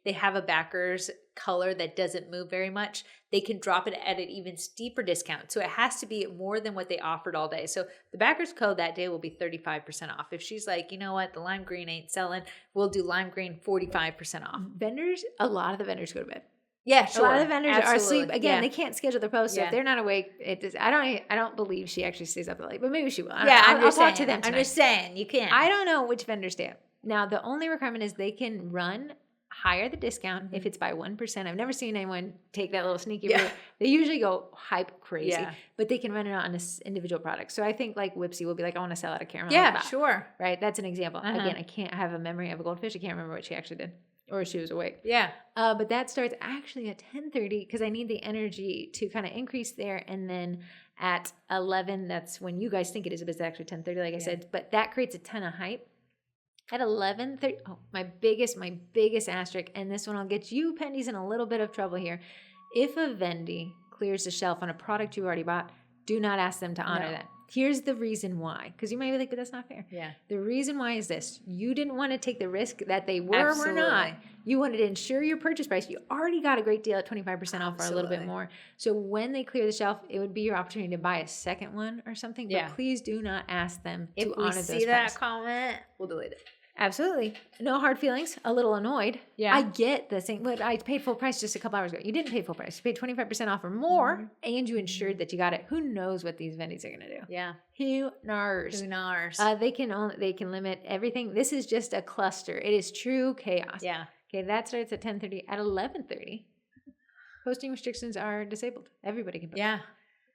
they have a backers color that doesn't move very much, they can drop it at an even steeper discount. So it has to be more than what they offered all day. So the backers code that day will be 35% off. If she's like, you know what, the lime green ain't selling, we'll do lime green 45% off. Vendors, a lot of the vendors go to bed. Yeah, sure. A lot of the vendors are asleep. Again, they can't schedule their posts. So if they're not awake, I don't believe she actually stays up late, but maybe she will. I'll talk to them tonight. I'm just saying, you can. I don't know which vendors stay up. Now, the only requirement is they can run higher the discount if it's by 1%. I've never seen anyone take that little sneaky route. They usually go hype crazy, but they can run it on an individual product. So I think like Whipsy will be like, I want to sell out a caramel. Yeah, sure. Right? That's an example. Again, I can't have a memory of a goldfish. I can't remember what she actually did. Or she was awake. Yeah. But that starts actually at 10:30 because I need the energy to kind of increase there. And then at 11, that's when you guys think it is, but it's actually 10:30, like I said. But that creates a ton of hype. At 11:30, my biggest asterisk, and this one will get you Pendys in a little bit of trouble here. If a Vendy clears the shelf on a product you already bought, do not ask them to honor that. Here's the reason why. Because you might be like, but that's not fair. Yeah. The reason why is this. You didn't want to take the risk that they were or not. You wanted to ensure your purchase price. You already got a great deal at 25% off or a little bit more. So when they clear the shelf, it would be your opportunity to buy a second one or something. But please do not ask them to honor those prices. If we see that comment, we'll delete it. Absolutely. No hard feelings. A little annoyed. Yeah. I get the thing. But I paid full price just a couple hours ago. You didn't pay full price. You paid 25% off or more, and you ensured that you got it. Who knows what these Vendys are going to do? Yeah. Who knows? Who knows? They can limit everything. This is just a cluster. It is true chaos. Yeah. Okay, that starts at 10:30. At 11:30, posting restrictions are disabled. Everybody can post. Yeah.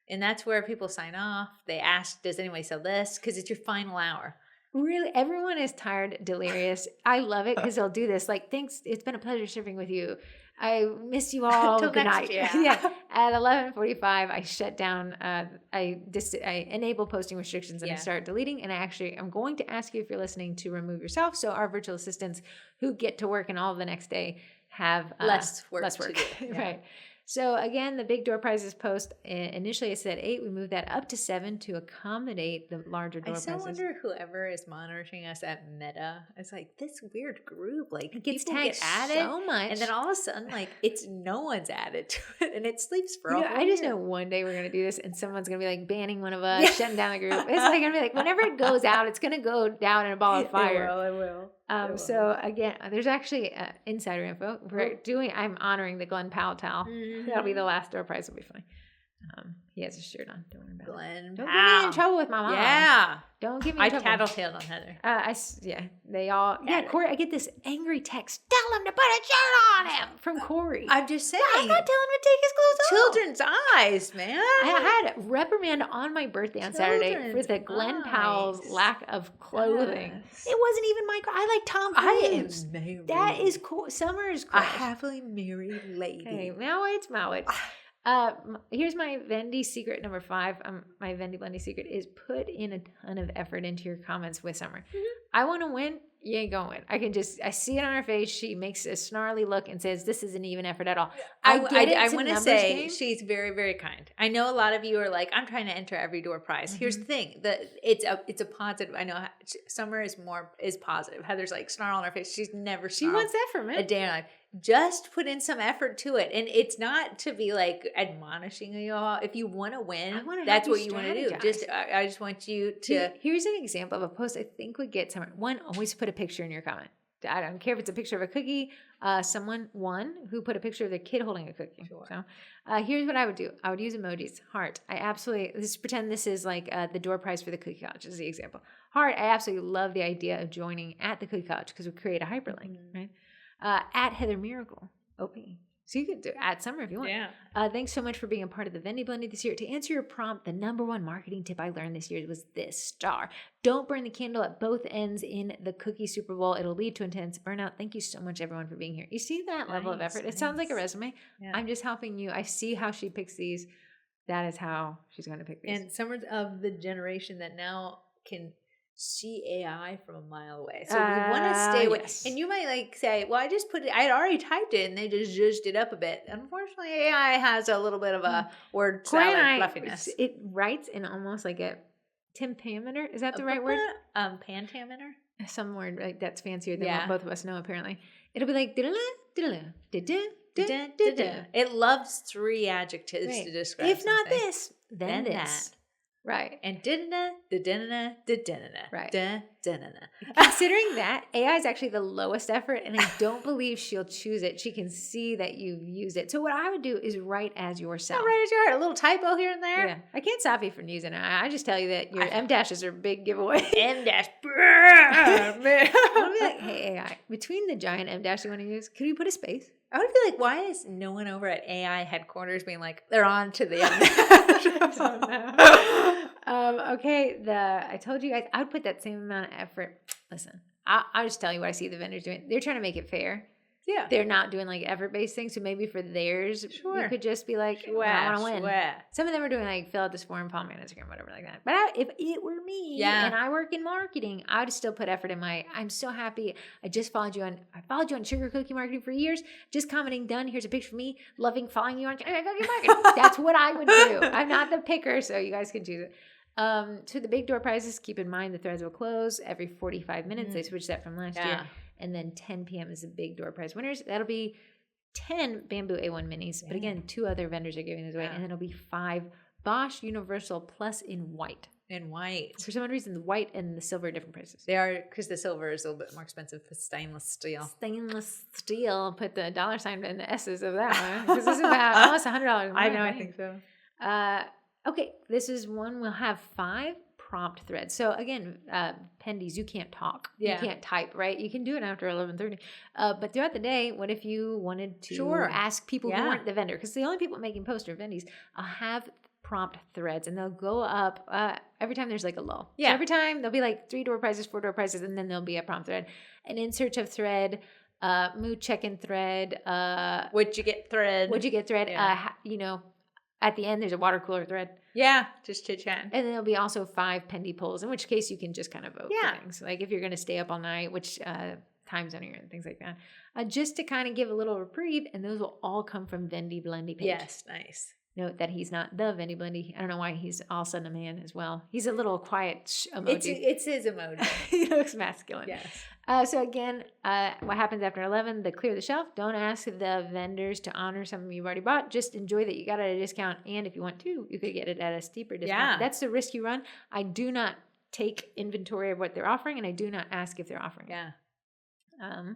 And that's where people sign off. They ask, does anybody sell this? Because it's your final hour. Really, everyone is tired, delirious. I love it because they'll do this. Like, thanks. It's been a pleasure serving with you. I miss you all. Good night. Yeah. At 11:45, I shut down. I enable posting restrictions and I start deleting. And I'm going to ask you if you're listening to remove yourself. So our virtual assistants who get to work and all of the next day have less work. To do. Yeah. Right. So again, the big door prizes post, initially it said 8. We moved that up to 7 to accommodate the larger door prizes. I still wonder whoever is monitoring us at Meta. It's like this weird group. Like it gets tagged so much. And then all of a sudden, like it's no one's added to it. And it sleeps for a whole I just know one day we're going to do this and someone's going to be like banning one of us, shutting down the group. It's like going to be like whenever it goes out, it's going to go down in a ball of fire. It will. So again, there's actually insider info. I'm honoring the Glenn Powell towel. That'll be the last door prize. Will be funny. He has a shirt on. Don't worry about Glenn. Don't get me in trouble with my mom. Yeah. Don't get me in trouble. I tattletaled on Heather. They all. Corey, I get this angry text. Tell him to put a shirt on him from Corey. I'm just saying. I'm not telling him to take his clothes off. Children's eyes, man. I had a reprimand on my birthday on Saturday for the Glenn Powell's lack of clothing. Yes. It wasn't even my. I like Tom Cruise. I am married. That is cool. Summer is cool. A happily married lady. Okay, now it's Mowit. Here's my Vendy secret number 5. My Vendy Blendy secret is put in a ton of effort into your comments with Summer. I want to win. You ain't going to win. I see it on her face. She makes a snarly look and says, this isn't even effort at all. I want to say she's very, very kind. I know a lot of you are like, I'm trying to enter every door prize. Here's the thing. It's a positive. I know Summer is positive. Heather's like snarl on her face. She wants that from it. A day in her life. Just put in some effort to it. And it's not to be like admonishing you all. If you want to win, that's what you want to do. I just want you to. Here's an example of a post I think would get Summer. One, always put a picture in your comment. I don't care if it's a picture of a cookie. Someone who put a picture of their kid holding a cookie. Sure. So here's what I would do. I would use emojis. Heart. Let's pretend this is like the door prize for the Cookie College is the example. Heart. I absolutely love the idea of joining at the Cookie College because we create a hyperlink, right? At Heather Miracle, OP. So you can do at Summer if you want. Yeah. Thanks so much for being a part of the Vendy Blendy this year. To answer your prompt, the number 1 marketing tip I learned this year was this: star. Don't burn the candle at both ends in the cookie Super Bowl. It'll lead to intense burnout. Thank you so much, everyone, for being here. You see that level of effort? It sounds like a resume. Yeah. I'm just helping you. I see how she picks these. That is how she's going to pick these. And Summer's of the generation that now can see AI from a mile away. So we want to stay away. Yes. And you might like say, well, I had already typed it and they just zhuzhed it up a bit. Unfortunately, AI has a little bit of a word salad fluffiness. It writes in almost like a tympanometer. Is that the right word? Pantameter? Some word like that's fancier than what both of us know, apparently. It'll be like, it loves 3 adjectives to describe if not something. This, then this. That. Right. And right. Considering that, AI is actually the lowest effort, and I don't believe she'll choose it. She can see that you've used it. So what I would do is write as yourself. Write as you are. A little typo here and there. Yeah. I can't stop you from using it. I just tell you that your M-dashes are a big giveaway. M-dash. I'm going to be like, hey, AI, between the giant M-dash you want to use, could you put a space? I would be like, why is no one over at AI headquarters being like, they're on to the end? Okay, I told you guys, I would put that same amount of effort. Listen, I'll just tell you what I see the vendors doing. They're trying to make it fair. Yeah. They're not doing like effort-based things. So maybe for theirs, you could just be like, I want to win. Some of them are doing like fill out this form, follow me on Instagram, whatever like that. But if it were me and I work in marketing, I would still put effort in I'm so happy. I followed you on sugar cookie marketing for years. Just commenting done. Here's a picture of me loving following you on sugar cookie marketing. That's what I would do. I'm not the picker, so you guys can choose it. So the big door prizes, keep in mind the threads will close every 45 minutes. They switched that from last year. And then 10 p.m. is the big door prize winners. That'll be 10 Bambu A1 Minis. But again, 2 other vendors are giving those away. And then it'll be 5 Bosch Universal Plus in white. In white. For some reason, the white and the silver are different prices. They are, because the silver is a little bit more expensive for stainless steel. Stainless steel. Put the dollar sign in the S's of that one. Because this is about almost $100 more. I know, I think so. Okay, this is one. We'll have 5 prompt threads. So again, Pendys, you can't talk. You can't type, right? You can do it after 11:30. But throughout the day, what if you wanted to ask people who weren't the vendor? Because the only people making posts are Vendys. I'll have prompt threads, and they'll go up every time there's like a lull. Yeah. So every time there'll be like 3 door prizes, 4 door prizes, and then there'll be a prompt thread, an in search of thread, mood check-in thread. What'd you get thread? Yeah. At the end, there's a water cooler thread. Yeah, just chit-chatting. And then there'll be also 5 Pendy polls, in which case you can just kind of vote for things. Like if you're going to stay up all night, which time zone you're in, things like that. Just to kind of give a little reprieve, and those will all come from Vendy Blendy page. Yes, nice. Note that he's not the Vendy Blendy. I don't know why he's all of a sudden a man as well. He's a little quiet emoji. It's his emoji. He looks masculine. Yes. So again, what happens after 11, the clear the shelf. Don't ask the vendors to honor something you've already bought. Just enjoy that you got it at a discount. And if you want to, you could get it at a steeper discount. Yeah. That's the risk you run. I do not take inventory of what they're offering, and I do not ask if they're offering it. Yeah.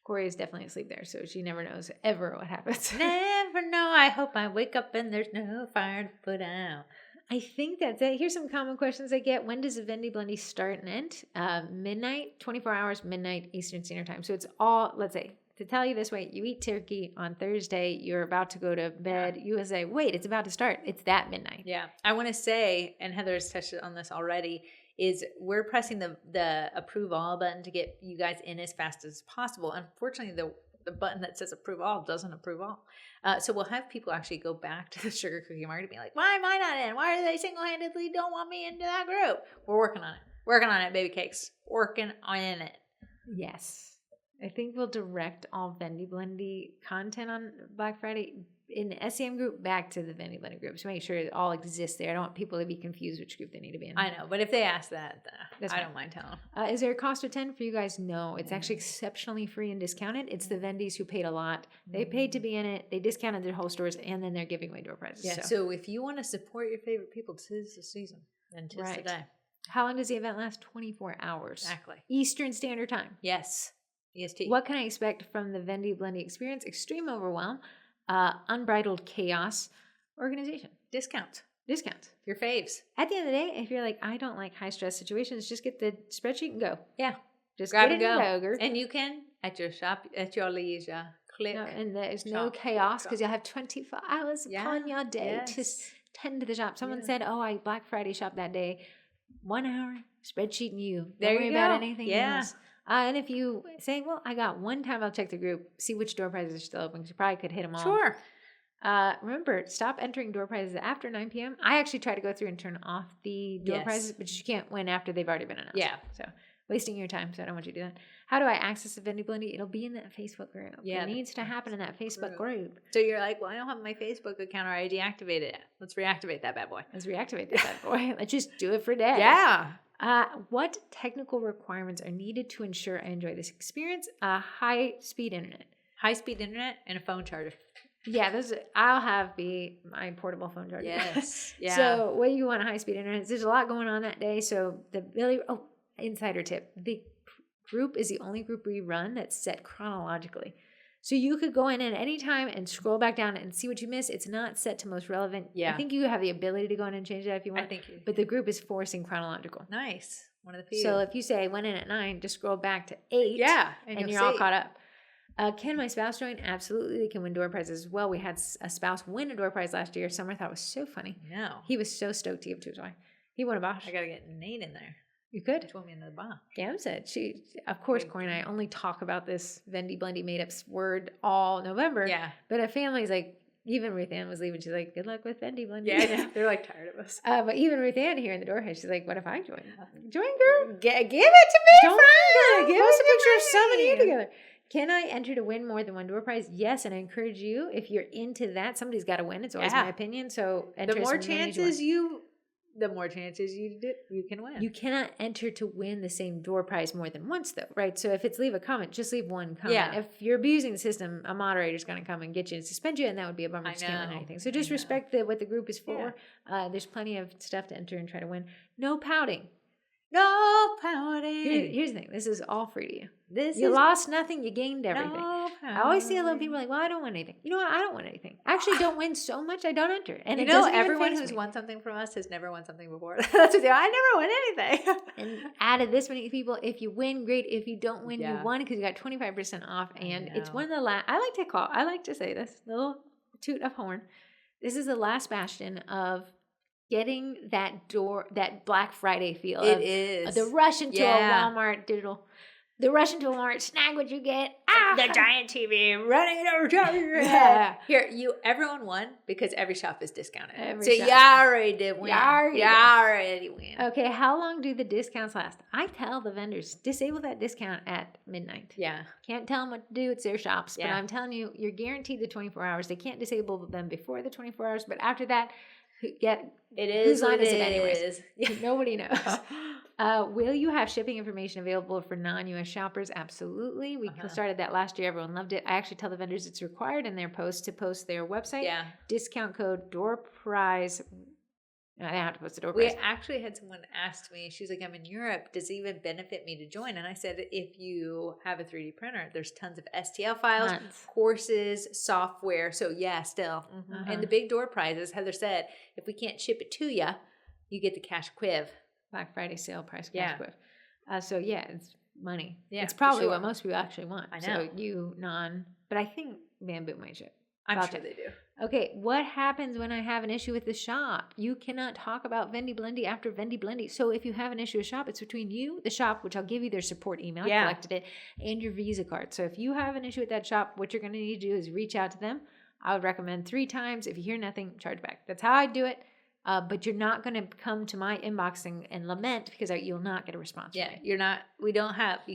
Corey is definitely asleep there, so she never knows ever what happens. Never know. I hope I wake up and there's no fire to put out. I think that's it. Here's some common questions I get. When does the Vendy Blendy start and end? Midnight, 24 hours, midnight Eastern Standard Time. So it's all, let's say, to tell you this way, you eat turkey on Thursday, you're about to go to bed, you will say, wait, it's about to start. It's that midnight. Yeah. I want to say, and Heather's touched on this already, is we're pressing the approve all button to get you guys in as fast as possible. Unfortunately, the button that says approve all doesn't approve all. So we'll have people actually go back to the sugar cookie market and be like, why am I not in? Why are they single-handedly don't want me into that group? We're working on it. Working on it, baby cakes. Working on it. Yes. I think we'll direct all Vendy Blendy content on Black Friday in the SEM group back to the Vendy Blendy group. So make sure it all exists there. I don't want people to be confused which group they need to be in. I know, but if they ask that, I don't mind telling them. Is there a cost of 10 for you guys? No, it's actually exceptionally free and discounted. It's the Vendys who paid a lot. They paid to be in it. They discounted their whole stores, and then they're giving away door prizes. Yeah. So if you want to support your favorite people, 'tis the season and 'tis the day. How long does the event last? 24 hours. Exactly. Eastern Standard Time. Yes. EST. What can I expect from the Vendy Blendy experience? Extreme overwhelm, unbridled chaos, organization. Discounts. Your faves. At the end of the day, if you're like, I don't like high stress situations, just get the spreadsheet and go. Yeah. Just grab and go. And you can, at your shop, at your leisure, click. No, and there's no chaos because you'll have 24 hours upon your day to tend to the shop. Someone said, oh, I Black Friday shop that day. 1 hour, spreadsheet and you. Don't worry about anything else. And if you say, well, I got one time, I'll check the group, see which door prizes are still open, because you probably could hit them all. Sure. Remember, stop entering door prizes after 9 p.m. I actually try to go through and turn off the door prizes, but you can't win after they've already been announced. Yeah. So wasting your time, so I don't want you to do that. How do I access the Vendy Blendy? It'll be in that Facebook group. Yeah. It needs to happen in that Facebook group. So you're like, well, I don't have my Facebook account or I deactivated it. Let's reactivate that bad boy. Let's just do it for day. Yeah. What technical requirements are needed to ensure I enjoy this experience? High-speed internet. High-speed internet and a phone charger. Yeah, I'll have my portable phone charger. Yes. Yeah. So what do you want high-speed internet? There's a lot going on that day. So insider tip. The group is the only group we run that's set chronologically. So you could go in at any time and scroll back down and see what you missed. It's not set to most relevant. Yeah. I think you have the ability to go in and change that if you want. But the group is forcing chronological. Nice. One of the few. So if you say I went in at 9, just scroll back to 8. Yeah. And you're all caught up. Can my spouse join? Absolutely. They can win door prizes as well. We had a spouse win a door prize last year. Summer thought it was so funny. No. He was so stoked to give to his wife. He won a Bosch. I got to get Nate in there. You could. She want me into the Bosch. Gam said of course, Corey and I only talk about this Vendy Blendy made up word all November. Yeah. But a family's like, even Ruth Ann was leaving. She's like, good luck with Vendy Blendy. Yeah, they're like tired of us. But even Ruth Ann here in the door, she's like, what if I join? Join, girl. Give it to me, friend. Give us a picture of some of you together. Can I enter to win more than one door prize? Yes, and I encourage you, if you're into that, somebody's got to win. It's always my opinion. So the more chances you the more chances you can win. You cannot enter to win the same door prize more than once, though, right? So if it's leave a comment, just leave one comment. Yeah. If you're abusing the system, a moderator's going to come and get you and suspend you, and that would be a bummer. You can't win anything. So just respect what the group is for. Yeah. There's plenty of stuff to enter and try to win. No pouting. No pouting. Here's the thing. This is all free to you. You lost nothing. You gained everything. No I always see a lot of people like, well, I don't want anything. You know what? I don't want anything. I actually don't win so much. I don't enter. And everyone who's won something from us has never won something before. That's the deal. I never won anything. And out of this many people, if you win, great. If you don't win, you won because you got 25% off. And it's one of the last. I like to say this little toot of horn. This is the last bastion of getting that Black Friday feel. It is the rush into a Walmart digital. The rush into a Walmart, snag what you get. The giant TV running it over top of your head. Here, everyone won because every shop is discounted. You already did win. You already win. Okay, how long do the discounts last? I tell the vendors, disable that discount at midnight. Yeah. Can't tell them what to do. It's their shops. Yeah. But I'm telling you, you're guaranteed the 24 hours. They can't disable them before the 24 hours. But after that, whose line is it anyways? Nobody knows. Will you have shipping information available for non-U.S. shoppers? Absolutely. We started that last year. Everyone loved it. I actually tell the vendors it's required in their post to post their website. Yeah. Discount code door prize. I have to post the door prize. We actually had someone ask me, she was like, I'm in Europe. Does it even benefit me to join? And I said, if you have a 3D printer, there's tons of STL files, courses, software. So still. Mm-hmm. And the big door prizes, Heather said, if we can't ship it to you, you get the cash quiv. Black Friday sale price cash quiv. It's money. Yeah, it's probably what most people actually want. I know. So but I think Bambu might ship. I'm sure they do. Okay, what happens when I have an issue with the shop? You cannot talk about Vendy Blendy after Vendy Blendy. So if you have an issue with shop, it's between you, the shop, which I'll give you their support email, I collected it, and your Visa card. So if you have an issue with that shop, what you're going to need to do is reach out to them. I would recommend 3 times. If you hear nothing, charge back. That's how I do it. But you're not going to come to my inbox and lament because you'll not get a response. Yeah, you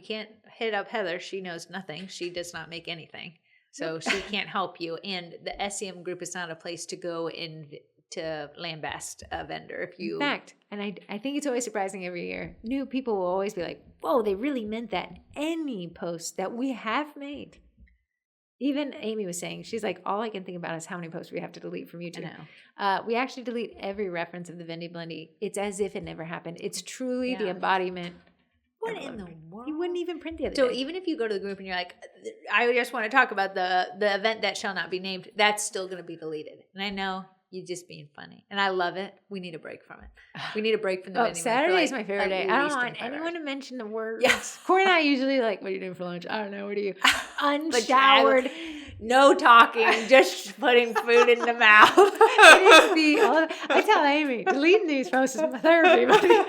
can't hit up Heather. She knows nothing. She does not make anything. So she can't help you. And the SCM group is not a place to go to lambast a vendor. In fact, and I think it's always surprising every year, new people will always be like, whoa, they really meant that. Any post that we have made. Even Amy was saying, she's like, all I can think about is how many posts we have to delete from YouTube. I know. We actually delete every reference of the Vendy Blendy. It's as if it never happened. It's truly the embodiment. What in the world? You wouldn't even print the other day. So even if you go to the group and you're like, I just want to talk about the event that shall not be named, that's still going to be deleted. And I know you're just being funny. And I love it. We need a break from it. We need a break from the Vendy Saturday is my favorite day. I don't want anyone to mention the words. Yes. Corey and I usually what are you doing for lunch? I don't know. What are you? Unshowered. No talking, just putting food in the mouth. I tell Amy, deleting these posts is my therapy, buddy.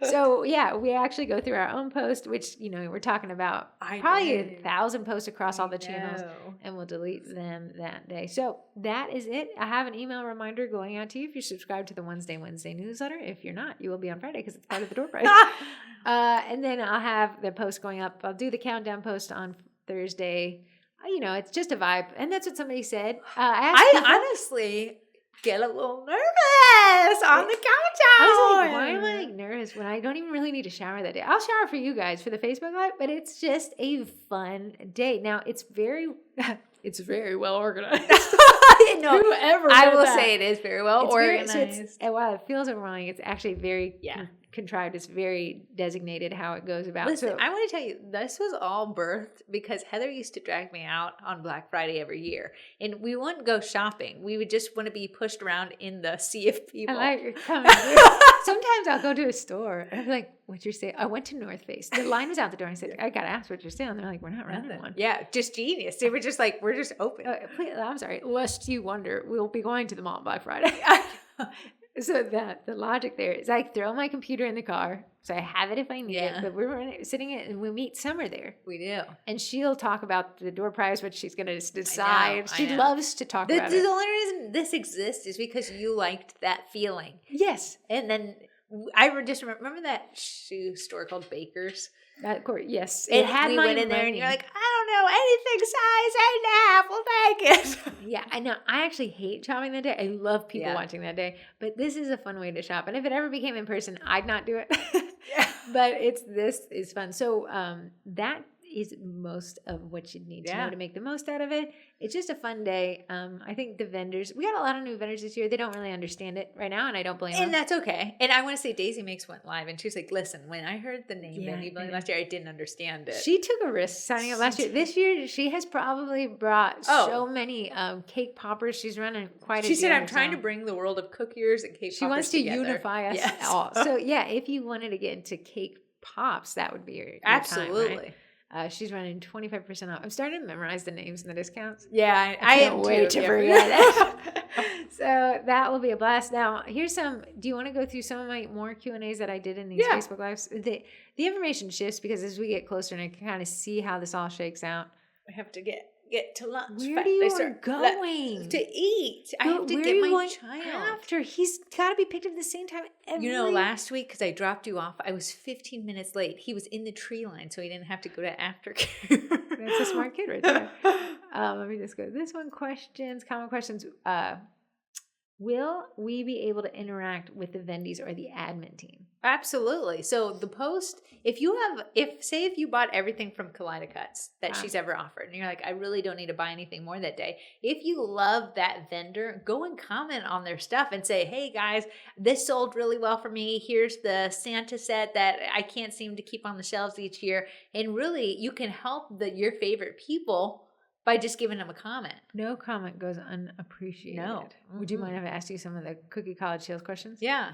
So we actually go through our own post, which we're talking about probably 1,000 posts across all the channels, and we'll delete them that day. So that is it. I have an email reminder going out to you if you subscribe to the Wednesday newsletter. If you're not, you will be on Friday because it's part of the door prize. And then I'll have the post going up. I'll do the countdown post on Thursday. It's just a vibe. And that's what somebody said. I honestly get a little nervous on the countdown. I was like, why am I nervous when I don't even really need a shower that day? I'll shower for you guys for the Facebook Live, but it's just a fun day. Now, it's very well organized. Whoever I will say it is very well organized. And while it feels overwhelming, it's actually very contrived. It's very designated how it goes about. Listen, I want to tell you, this was all birthed because Heather used to drag me out on Black Friday every year. And we wouldn't go shopping. We would just want to be pushed around in the sea of people. I like coming Sometimes I'll go to a store and I'm like, what's your sale? I went to North Face. The line was out the door and I said, I got to ask what your sale. And they're like, we're not running one. Yeah, just genius. They were just like, we're just open. Please, I'm sorry. Lest you wonder, we'll be going to the mall on Black Friday. So the logic there is I throw my computer in the car, so I have it if I need it. But we're sitting in, and we meet Summer there. We do, and she'll talk about the door prize, what she's going to decide. She loves to talk about it. The only reason this exists is because you liked that feeling. Yes, and then I just remember that shoe store called Baker's. Of course, yes. It had we went in there and you're like, I don't know, anything size 8.5, we'll take it. Yeah, I know. I actually hate shopping that day. I love people watching that day. But this is a fun way to shop. And if it ever became in person, I'd not do it. But this is fun. So that is most of what you need to know to make the most out of it. It's just a fun day. I think the vendors, we got a lot of new vendors this year. They don't really understand it right now, and I don't blame them. And that's okay. And I want to say Daisy Makes went live, and she was like, listen, when I heard the name Vendy Blendy last year, I didn't understand it. She took a risk signing up last year. This year, she has probably brought so many cake poppers. She's running quite a She said, I'm trying to bring the world of cookiers and cake poppers She wants to unify us all. So, if you wanted to get into cake pops, that would be your absolutely. Time, right? She's running 25% off. I'm starting to memorize the names and the discounts. Yeah, I can't wait to forget it. So that will be a blast. Now, here's some. Do you want to go through some of my more Q&As that I did in these Facebook Lives? The information shifts because as we get closer and I can kind of see how this all shakes out. I have to get to lunch. Where do you are going? To eat. I have to get my child. After? He's got to be picked up at the same time every... last week, because I dropped you off, I was 15 minutes late. He was in the tree line, so he didn't have to go to aftercare. That's a smart kid right there. Let me just go. This one, common questions. Will we be able to interact with the Vendys or the admin team? Absolutely. So the post, if you bought everything from Kaleidacuts that she's ever offered, and you're like, I really don't need to buy anything more that day. If you love that vendor, go and comment on their stuff and say, hey guys, this sold really well for me. Here's the Santa set that I can't seem to keep on the shelves each year. And really, you can help your favorite people by just giving them a comment. No comment goes unappreciated. No. Mm-hmm. Would you mind if I asked you some of the Cookie College sales questions? Yeah.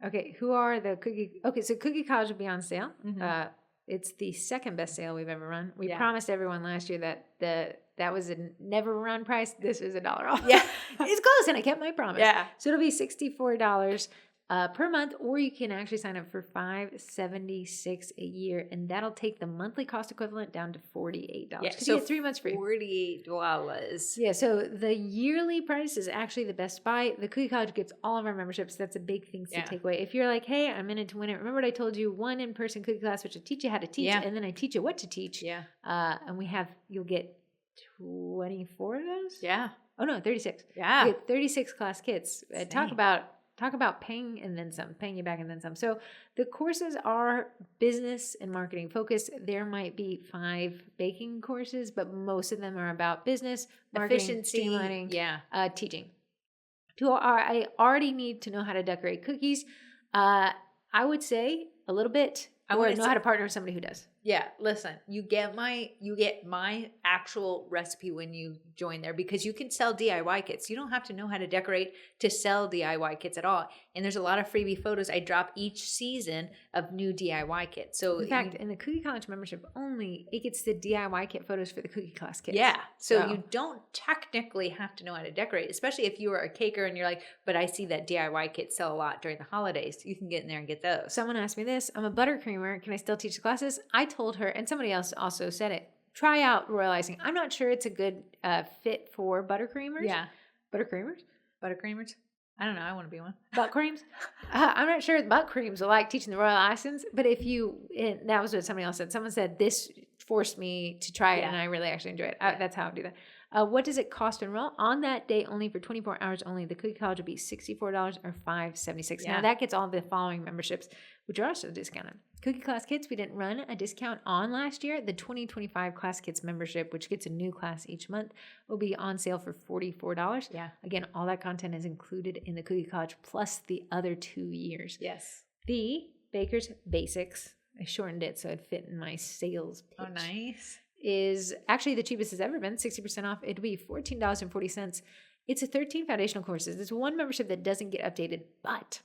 Okay, who are the Cookie... Okay, so Cookie College will be on sale. Mm-hmm. It's the second best sale we've ever run. We promised everyone last year that that was a never run price. This is $1 off. Yeah. It's close, and I kept my promise. Yeah. So it'll be $64 per month, or you can actually sign up for $576 a year, and that'll take the monthly cost equivalent down to $48. Yeah, so you get 3 months free. $48. Yeah, so the yearly price is actually the best buy. The Cookie College gets all of our memberships. That's a big thing to take away. If you're like, hey, I'm in it to win it. Remember what I told you? One in-person cookie class, which I teach you how to teach, and then I teach you what to teach. Yeah. And you'll get 24 of those? Yeah. Oh, no, 36. Yeah. You get 36 class kits. Talk about paying and then some, paying you back and then some. So the courses are business and marketing focused. There might be 5 baking courses, but most of them are about business, marketing, efficiency, streamlining, teaching. I already need to know how to decorate cookies. I would say a little bit, or know how to partner with somebody who does. Yeah, listen, you get my actual recipe when you join there, because you can sell DIY kits. You don't have to know how to decorate to sell DIY kits at all. And there's a lot of freebie photos I drop each season of new DIY kits. So in fact, in the Cookie College membership only, it gets the DIY kit photos for the cookie class kits. Yeah, so you don't technically have to know how to decorate, especially if you are a caker and you're like, but I see that DIY kits sell a lot during the holidays. You can get in there and get those. Someone asked me this. I'm a buttercreamer. Can I still teach the classes? I told her, and somebody else also said it, try out royal icing. I'm not sure it's a good fit for buttercreamers. Yeah. Buttercreamers? I don't know. I want to be one. Butt creams? I'm not sure butt creams are like teaching the royal icings, but that was what somebody else said. Someone said, this forced me to try it, and I really actually enjoy it. That's how I do that. What does it cost to enroll? On that day, only for 24 hours only, the Cookie College will be $64 or $576. Yeah. Now, that gets all the following memberships, which are also discounted. Cookie Class Kits, we didn't run a discount on last year. The 2025 Class Kits membership, which gets a new class each month, will be on sale for $44. Yeah. Again, all that content is included in the Cookie College plus the other 2 years. Yes. The Baker's Basics, I shortened it so it'd fit in my sales pitch. Oh, nice. Is actually the cheapest it's ever been, 60% off. It'd be $14.40. It's a 13 foundational courses. There's one membership that doesn't get updated, but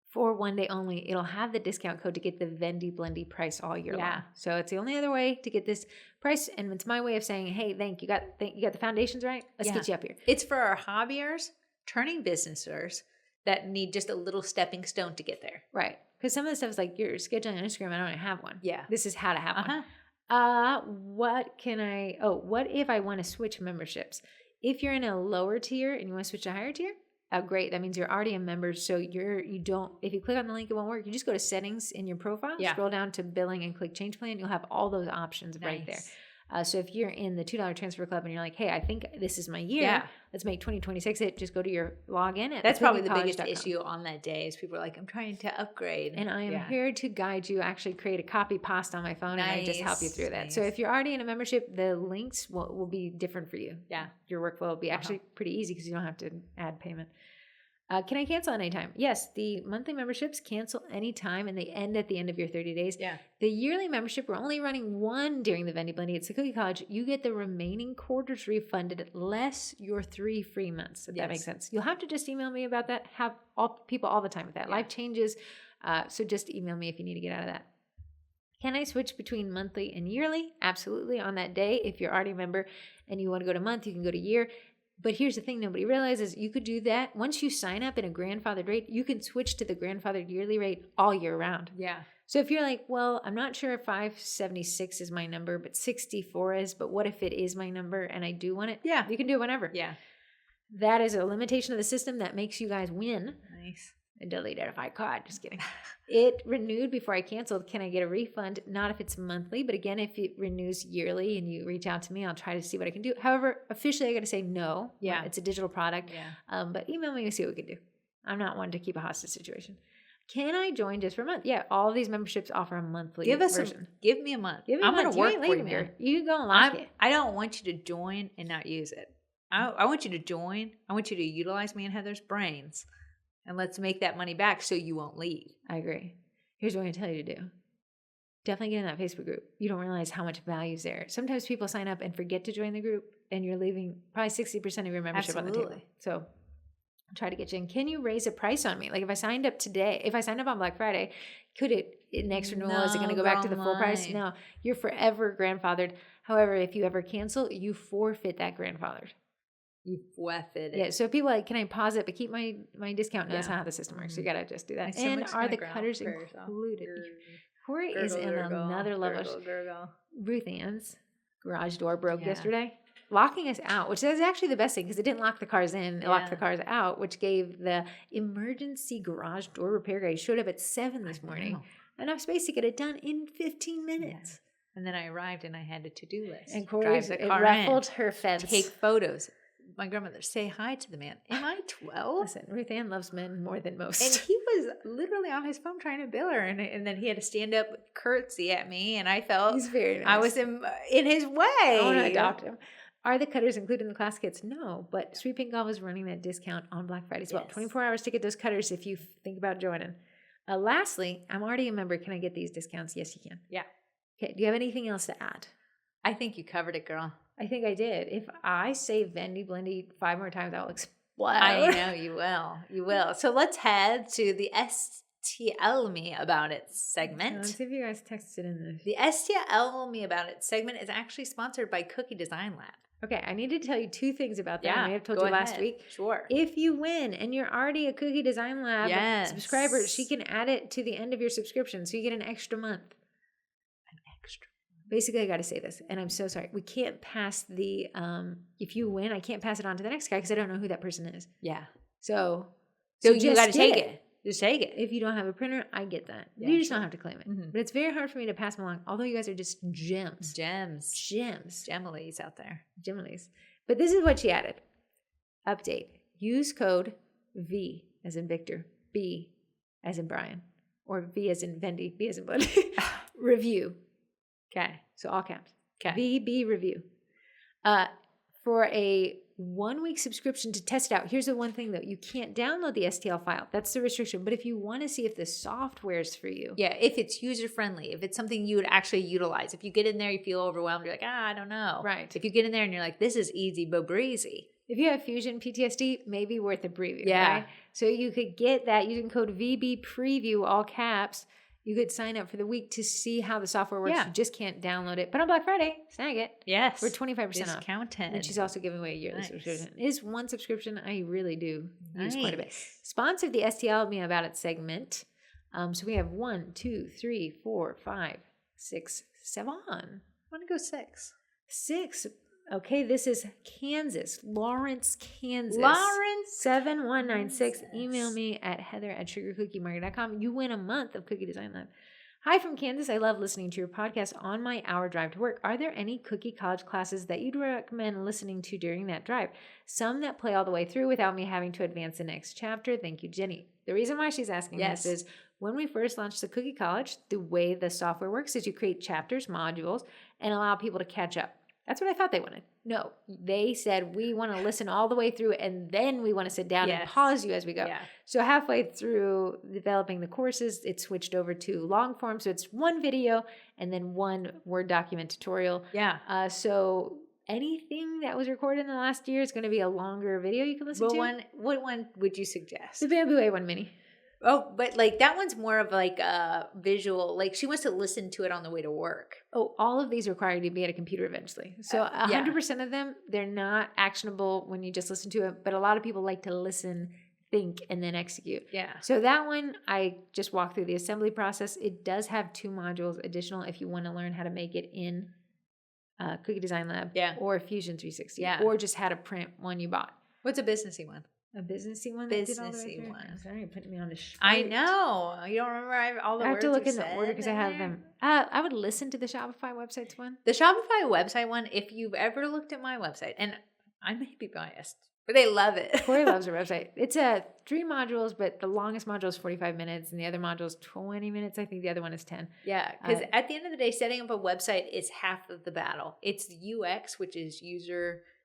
for one day only, it'll have the discount code to get the Vendy Blendy price all year long. So it's the only other way to get this price, and it's my way of saying, hey, you got the foundations right? Let's get you up here. It's for our hobbyers, turning businessers that need just a little stepping stone to get there. Right. Because some of the stuff is like, you're scheduling on Instagram, I don't have one. Yeah. This is how to have one. What if I want to switch memberships? If you're in a lower tier and you want to switch to a higher tier, great. That means you're already a member. So if you click on the link, it won't work. You just go to settings in your profile, scroll down to billing and click change plan. You'll have all those options right there. So if you're in the $2 transfer club and you're like, hey, I think this is my year, let's make 2026 it, just go to your login. That's probably the biggest issue on that day is people are like, I'm trying to upgrade. And I am here to guide you. Actually create a copy pasta on my phone and I just help you through that. So if you're already in a membership, the links will be different for you. Yeah. Your workflow will be actually pretty easy because you don't have to add payment. Can I cancel anytime? Yes, the monthly memberships cancel anytime and they end at the end of your 30 days. Yeah. The yearly membership, we're only running one during the Vendy Blendy. It's the Cookie College. You get the remaining quarters refunded less your 3 free months, if that makes sense. You'll have to just email me about that. Have people all the time with that. Life changes. So just email me if you need to get out of that. Can I switch between monthly and yearly? Absolutely. On that day, if you're already a member and you want to go to month, you can go to year. But here's the thing nobody realizes. You could do that. Once you sign up in a grandfathered rate, you can switch to the grandfathered yearly rate all year round. Yeah. So if you're like, well, I'm not sure if 576 is my number, but 64 is, but what if it is my number and I do want it? Yeah. You can do it whenever. Yeah. That is a limitation of the system that makes you guys win. Nice. And delete it if I could. Just kidding. It renewed before I canceled. Can I get a refund? Not if it's monthly, but again, if it renews yearly and you reach out to me, I'll try to see what I can do. However, officially I got to say no. Yeah. It's a digital product. Yeah. But email me and see what we can do. I'm not one to keep a hostage situation. Can I join just for a month? Yeah, all of these memberships offer a monthly version. Give me a month. I'm going to work for you. You go and lock it. I don't want you to join and not use it. I want you to join. I want you to utilize me and Heather's brains. And let's make that money back so you won't leave. I agree. Here's what I'm going to tell you to do. Definitely get in that Facebook group. You don't realize how much value is there. Sometimes people sign up and forget to join the group, and you're leaving probably 60% of your membership on the table. So I'll try to get you in. Can you raise a price on me? Like if I signed up today, if I signed up on Black Friday, could it, in next renewal, is it going to go back to the full price? No, you're forever grandfathered. However, if you ever cancel, you forfeit that grandfathered. You forfeit it. Yeah, so people are like, can I pause it but keep my discount? No, that's not how the system works. So you got to just do that. And are the cutters included? Corey is in another level. Ruth Ann's garage door broke yesterday, locking us out, which is actually the best thing because it didn't lock the cars in. It locked the cars out, which gave the emergency garage door repair guy showed up at 7 this morning. Enough space to get it done in 15 minutes. And then I arrived and I had a to-do list. And Corey's ruffled her feathers. Take photos. My grandmother, say hi to the man. Am I 12? Listen, Ruth Ann loves men more than most. And he was literally on his phone trying to bill her. And then he had to stand up with curtsy at me. And I felt he's very nice. I was in his way. I want to adopt him. Are the cutters included in the class kits? No. But Sweet Pink Golf is running that discount on Black Friday as well. 24 hours to get those cutters if you think about joining. Lastly, I'm already a member. Can I get these discounts? Yes, you can. Yeah. Okay. Do you have anything else to add? I think you covered it, girl. I think I did. If I say Vendy Blendy 5 more times, I'll explode. I know you will. You will. So let's head to the STL Me About It segment. Let's see if you guys texted in this. The STL Me About It segment is actually sponsored by Cookie Design Lab. Okay, I need to tell you 2 things about that. I may have told you last week. Sure. If you win and you're already a Cookie Design Lab subscriber, she can add it to the end of your subscription, so you get an extra month. Basically, I got to say this, and I'm so sorry. We can't pass the, if you win, I can't pass it on to the next guy because I don't know who that person is. Yeah. So you got to take it. Just take it. If you don't have a printer, I get that. Yeah, you just don't have to claim it. Mm-hmm. But it's very hard for me to pass them along, although you guys are just gems. Gemilies out there. Gemilies. But this is what she added. Update. Use code V as in Victor, B as in Brian, or V as in Vendy, B as in Bud. Review. Okay, so all caps. Okay. VB review. For a 1-week subscription to test it out. Here's the one thing though. You can't download the STL file. That's the restriction. But if you want to see if the software is for you. Yeah, if it's user-friendly. If it's something you would actually utilize. If you get in there, you feel overwhelmed. You're like, I don't know. Right. If you get in there and you're like, this is easy but breezy. If you have Fusion PTSD, maybe worth a preview. Yeah. Right? So you could get that using code VB preview, all caps. You could sign up for the week to see how the software works. Yeah. You just can't download it. But on Black Friday, snag it. Yes. We're 25% off. Discounted. And she's also giving away a yearly subscription. It is one subscription I really do use quite a bit. Sponsored the STL Me About It segment. So we have 1, 2, 3, 4, 5, 6, 7. I want to go 6. 6. Okay, this is Kansas, Lawrence, Kansas. Lawrence, 7196. Email me at heather@sugarcookiemarket.com. You win a month of Cookie Design Lab. Hi from Kansas. I love listening to your podcast on my hour drive to work. Are there any cookie college classes that you'd recommend listening to during that drive? Some that play all the way through without me having to advance the next chapter. Thank you, Jenny. The reason why she's asking this is when we first launched the Cookie College, the way the software works is you create chapters, modules, and allow people to catch up. That's what I thought they wanted. No, they said we want to listen all the way through and then we want to sit down and pause you as we go. Yeah. So halfway through developing the courses, it switched over to long form. So it's one video and then one Word document tutorial. Yeah. So anything that was recorded in the last year is going to be a longer video you can listen to. What one would you suggest? The Bambu A1 Mini. Oh, but like that one's more of like a visual, like she wants to listen to it on the way to work. Oh, all of these require you to be at a computer eventually. So 100% of them, they're not actionable when you just listen to it, but a lot of people like to listen, think, and then execute. Yeah. So that one, I just walked through the assembly process. It does have 2 modules additional if you want to learn how to make it in Cookie Design Lab or Fusion 360 or just how to print one you bought. What's a businessy one? A businessy one? Businessy one. Sorry, putting me on the spot. I know. You don't remember all the words I have to look in the order because I have them. I would listen to the Shopify websites one. The Shopify website one, if you've ever looked at my website, and I may be biased, but they love it. Corey loves her website. It's 3 modules, but the longest module is 45 minutes and the other module is 20 minutes. I think the other one is 10. Yeah, because at the end of the day, setting up a website is half of the battle. It's UX, which is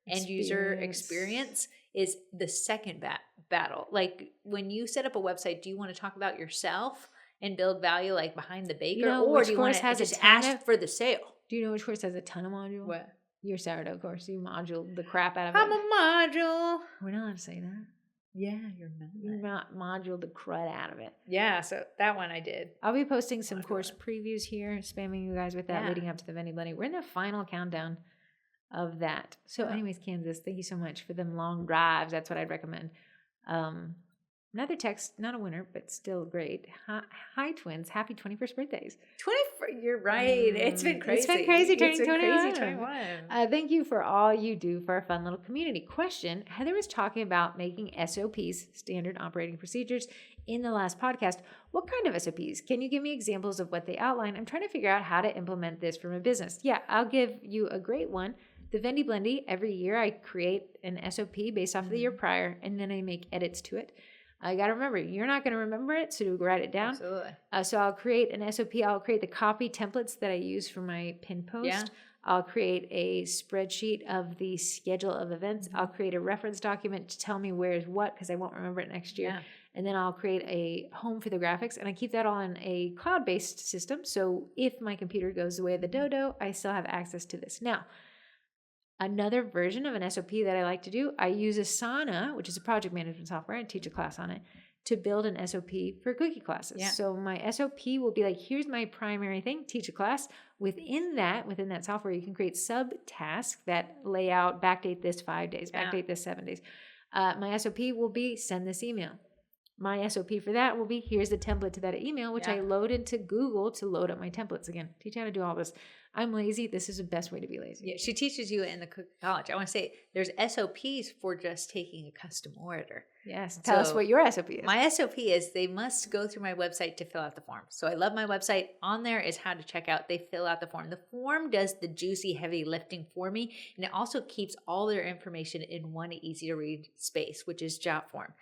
end user experience, is the second battle. Like when you set up a website, do you want to talk about yourself and build value like behind the baker, or do you want to just ask for the sale? Do you know which course has a ton of modules? What? Your sourdough course. You module the crap out of it. I'm a module. We're not allowed to say that. Yeah, you're not. You're not module the crud out of it. Yeah, so that one I did. I'll be posting some course previews here, spamming you guys with that leading up to the Vendy Blendy. We're in the final countdown of that. So anyways, Kansas, thank you so much for them long drives. That's what I'd recommend. Another text, not a winner, but still great. Hi twins. Happy 21st birthdays. 21st, you're right. It's been crazy. It's been crazy turning 21. Thank you for all you do for our fun little community. Question, Heather was talking about making SOPs, standard operating procedures, in the last podcast. What kind of SOPs? Can you give me examples of what they outline? I'm trying to figure out how to implement this for my business. Yeah, I'll give you a great one. The Vendy Blendy, every year I create an SOP based off of the year prior, and then I make edits to it. I got to remember, you're not going to remember it, so write it down. Absolutely. So I'll create an SOP. I'll create the copy templates that I use for my pin post. Yeah. I'll create a spreadsheet of the schedule of events. I'll create a reference document to tell me where's what, because I won't remember it next year. Yeah. And then I'll create a home for the graphics, and I keep that all in a cloud-based system. So if my computer goes the way of the dodo, I still have access to this. Now, another version of an SOP that I like to do, I use Asana, which is a project management software. I teach a class on it, to build an SOP for cookie classes. Yeah. So my SOP will be like, here's my primary thing, teach a class. Within that software, you can create subtasks that lay out, backdate this 5 days, backdate this 7 days. My SOP will be send this email. My SOP for that will be, here's the template to that email, which I load into Google to load up my templates. Again, teach how to do all this. I'm lazy. This is the best way to be lazy. Yeah, she teaches you in the Cookie College. I want to say there's SOPs for just taking a custom order. Yes. Tell us what your SOP is. My SOP is they must go through my website to fill out the form. So I love my website. On there is how to check out. They fill out the form. The form does the juicy, heavy lifting for me. And it also keeps all their information in one easy to read space, which is JotForm.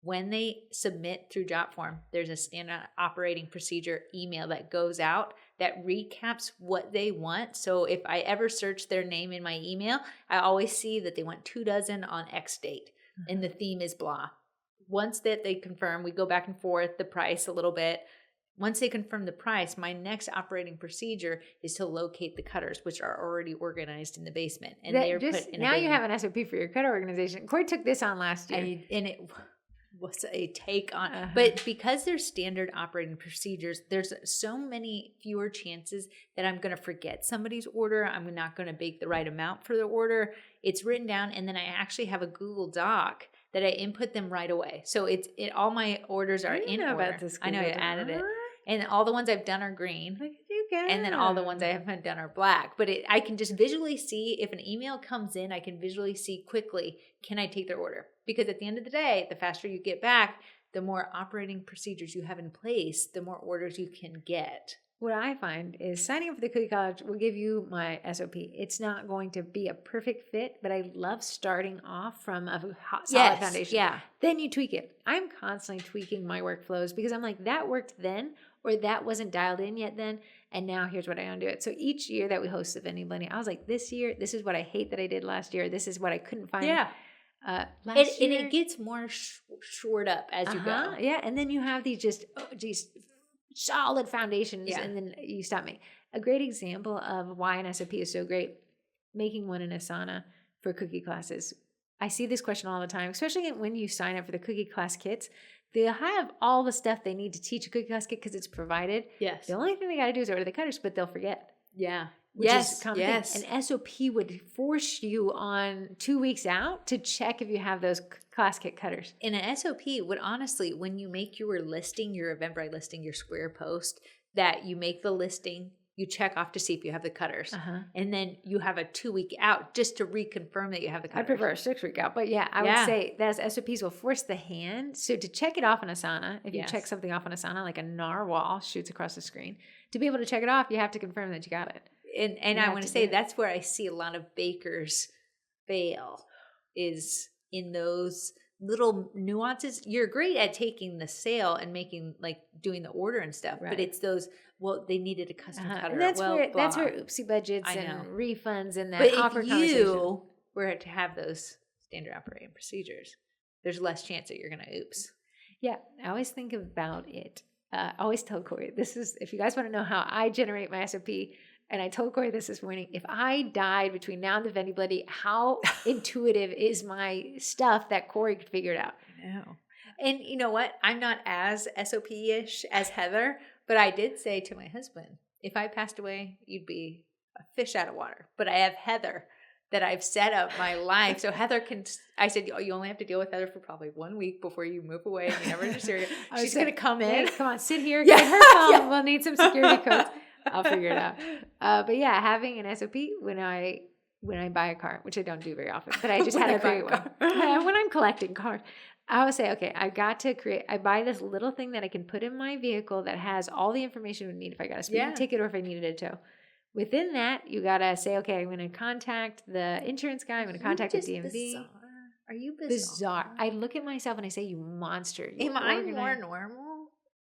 When they submit through JotForm, there's a standard operating procedure email that goes out that recaps what they want. So if I ever search their name in my email, I always see that they want 24 on X date and the theme is blah. Once that they confirm, we go back and forth the price a little bit. Once they confirm the price, my next operating procedure is to locate the cutters, which are already organized in the basement. And they're put in now you have an SOP for your cutter organization. Corey took this on last year. And it was a take on, but because there's standard operating procedures, there's so many fewer chances that I'm going to forget somebody's order. I'm not going to bake the right amount for the order. It's written down, and then I actually have a Google Doc that I input them right away. So all my orders are in order. About this I know I added it. And all the ones I've done are green. Look at you go. And then all the ones I haven't done are black. But I can just visually see if an email comes in, I can visually see quickly, can I take their order? Because at the end of the day, the faster you get back, the more operating procedures you have in place, the more orders you can get. What I find is signing up for the Cookie College will give you my SOP. It's not going to be a perfect fit, but I love starting off from a solid foundation. Yeah. Then you tweak it. I'm constantly tweaking my workflows because I'm like, that worked then, or that wasn't dialed in yet then, and now here's what I want to do it. So each year that we host the Vendy Blendy, I was like, this year, this is what I hate that I did last year. This is what I couldn't find. Yeah. Last year. And it gets more shored up as you go. Yeah, and then you have these solid foundations, and then you stop me. A great example of why an SOP is so great, making one in Asana for cookie classes. I see this question all the time, especially when you sign up for the cookie class kits. They'll have all the stuff they need to teach a cookie class kit because it's provided. Yes. The only thing they got to do is order the cutters, but they'll forget. Yeah. Which is a common thing. An SOP would force you on 2 weeks out to check if you have those class kit cutters. In an SOP would honestly, when you make your listing, your Eventbrite listing, your Square post, that you make the listing, you check off to see if you have the cutters. And then you have a 2 week out just to reconfirm that you have the cutters. I prefer a 6 week out, but I would say that as SOPs will force the hand. So to check it off in Asana, if you check something off in Asana, like a narwhal shoots across the screen, to be able to check it off, you have to confirm that you got it. And I want to say that's where I see a lot of bakers fail, is in those little nuances. You're great at taking the sale and making, like, doing the order and stuff, but it's those, well, they needed a custom cutter. And that's where oopsie budgets and refunds and that but awkward if conversation. you were to have those standard operating procedures, there's less chance that you're going to oops. Yeah, I always think about it. I always tell Corey, this is, if you guys want to know how I generate my SOP, and I told Corey this morning, if I died between now and the Vendy Blendy, how intuitive is my stuff that Corey could figure it out? I know. And you know what? I'm not as SOP-ish as Heather, but I did say to my husband, if I passed away, you'd be a fish out of water. But I have Heather that I've set up my life. So Heather can, I said, you only have to deal with Heather for probably 1 week before you move away and you never interfere. She's going to come in. Come on, sit here, get her phone. We'll need some security codes. I'll figure it out. But yeah, having an SOP when I buy a car, which I don't do very often, but I just had to figure it out. When I'm collecting cars, I would say, okay, I buy this little thing that I can put in my vehicle that has all the information we need if I got a speeding ticket or if I needed a tow. Within that, you got to say, okay, I'm going to contact the insurance guy. I'm going to contact the DMV. Bizarre. Are you bizarre? I look at myself and I say, you monster. Am I more normal?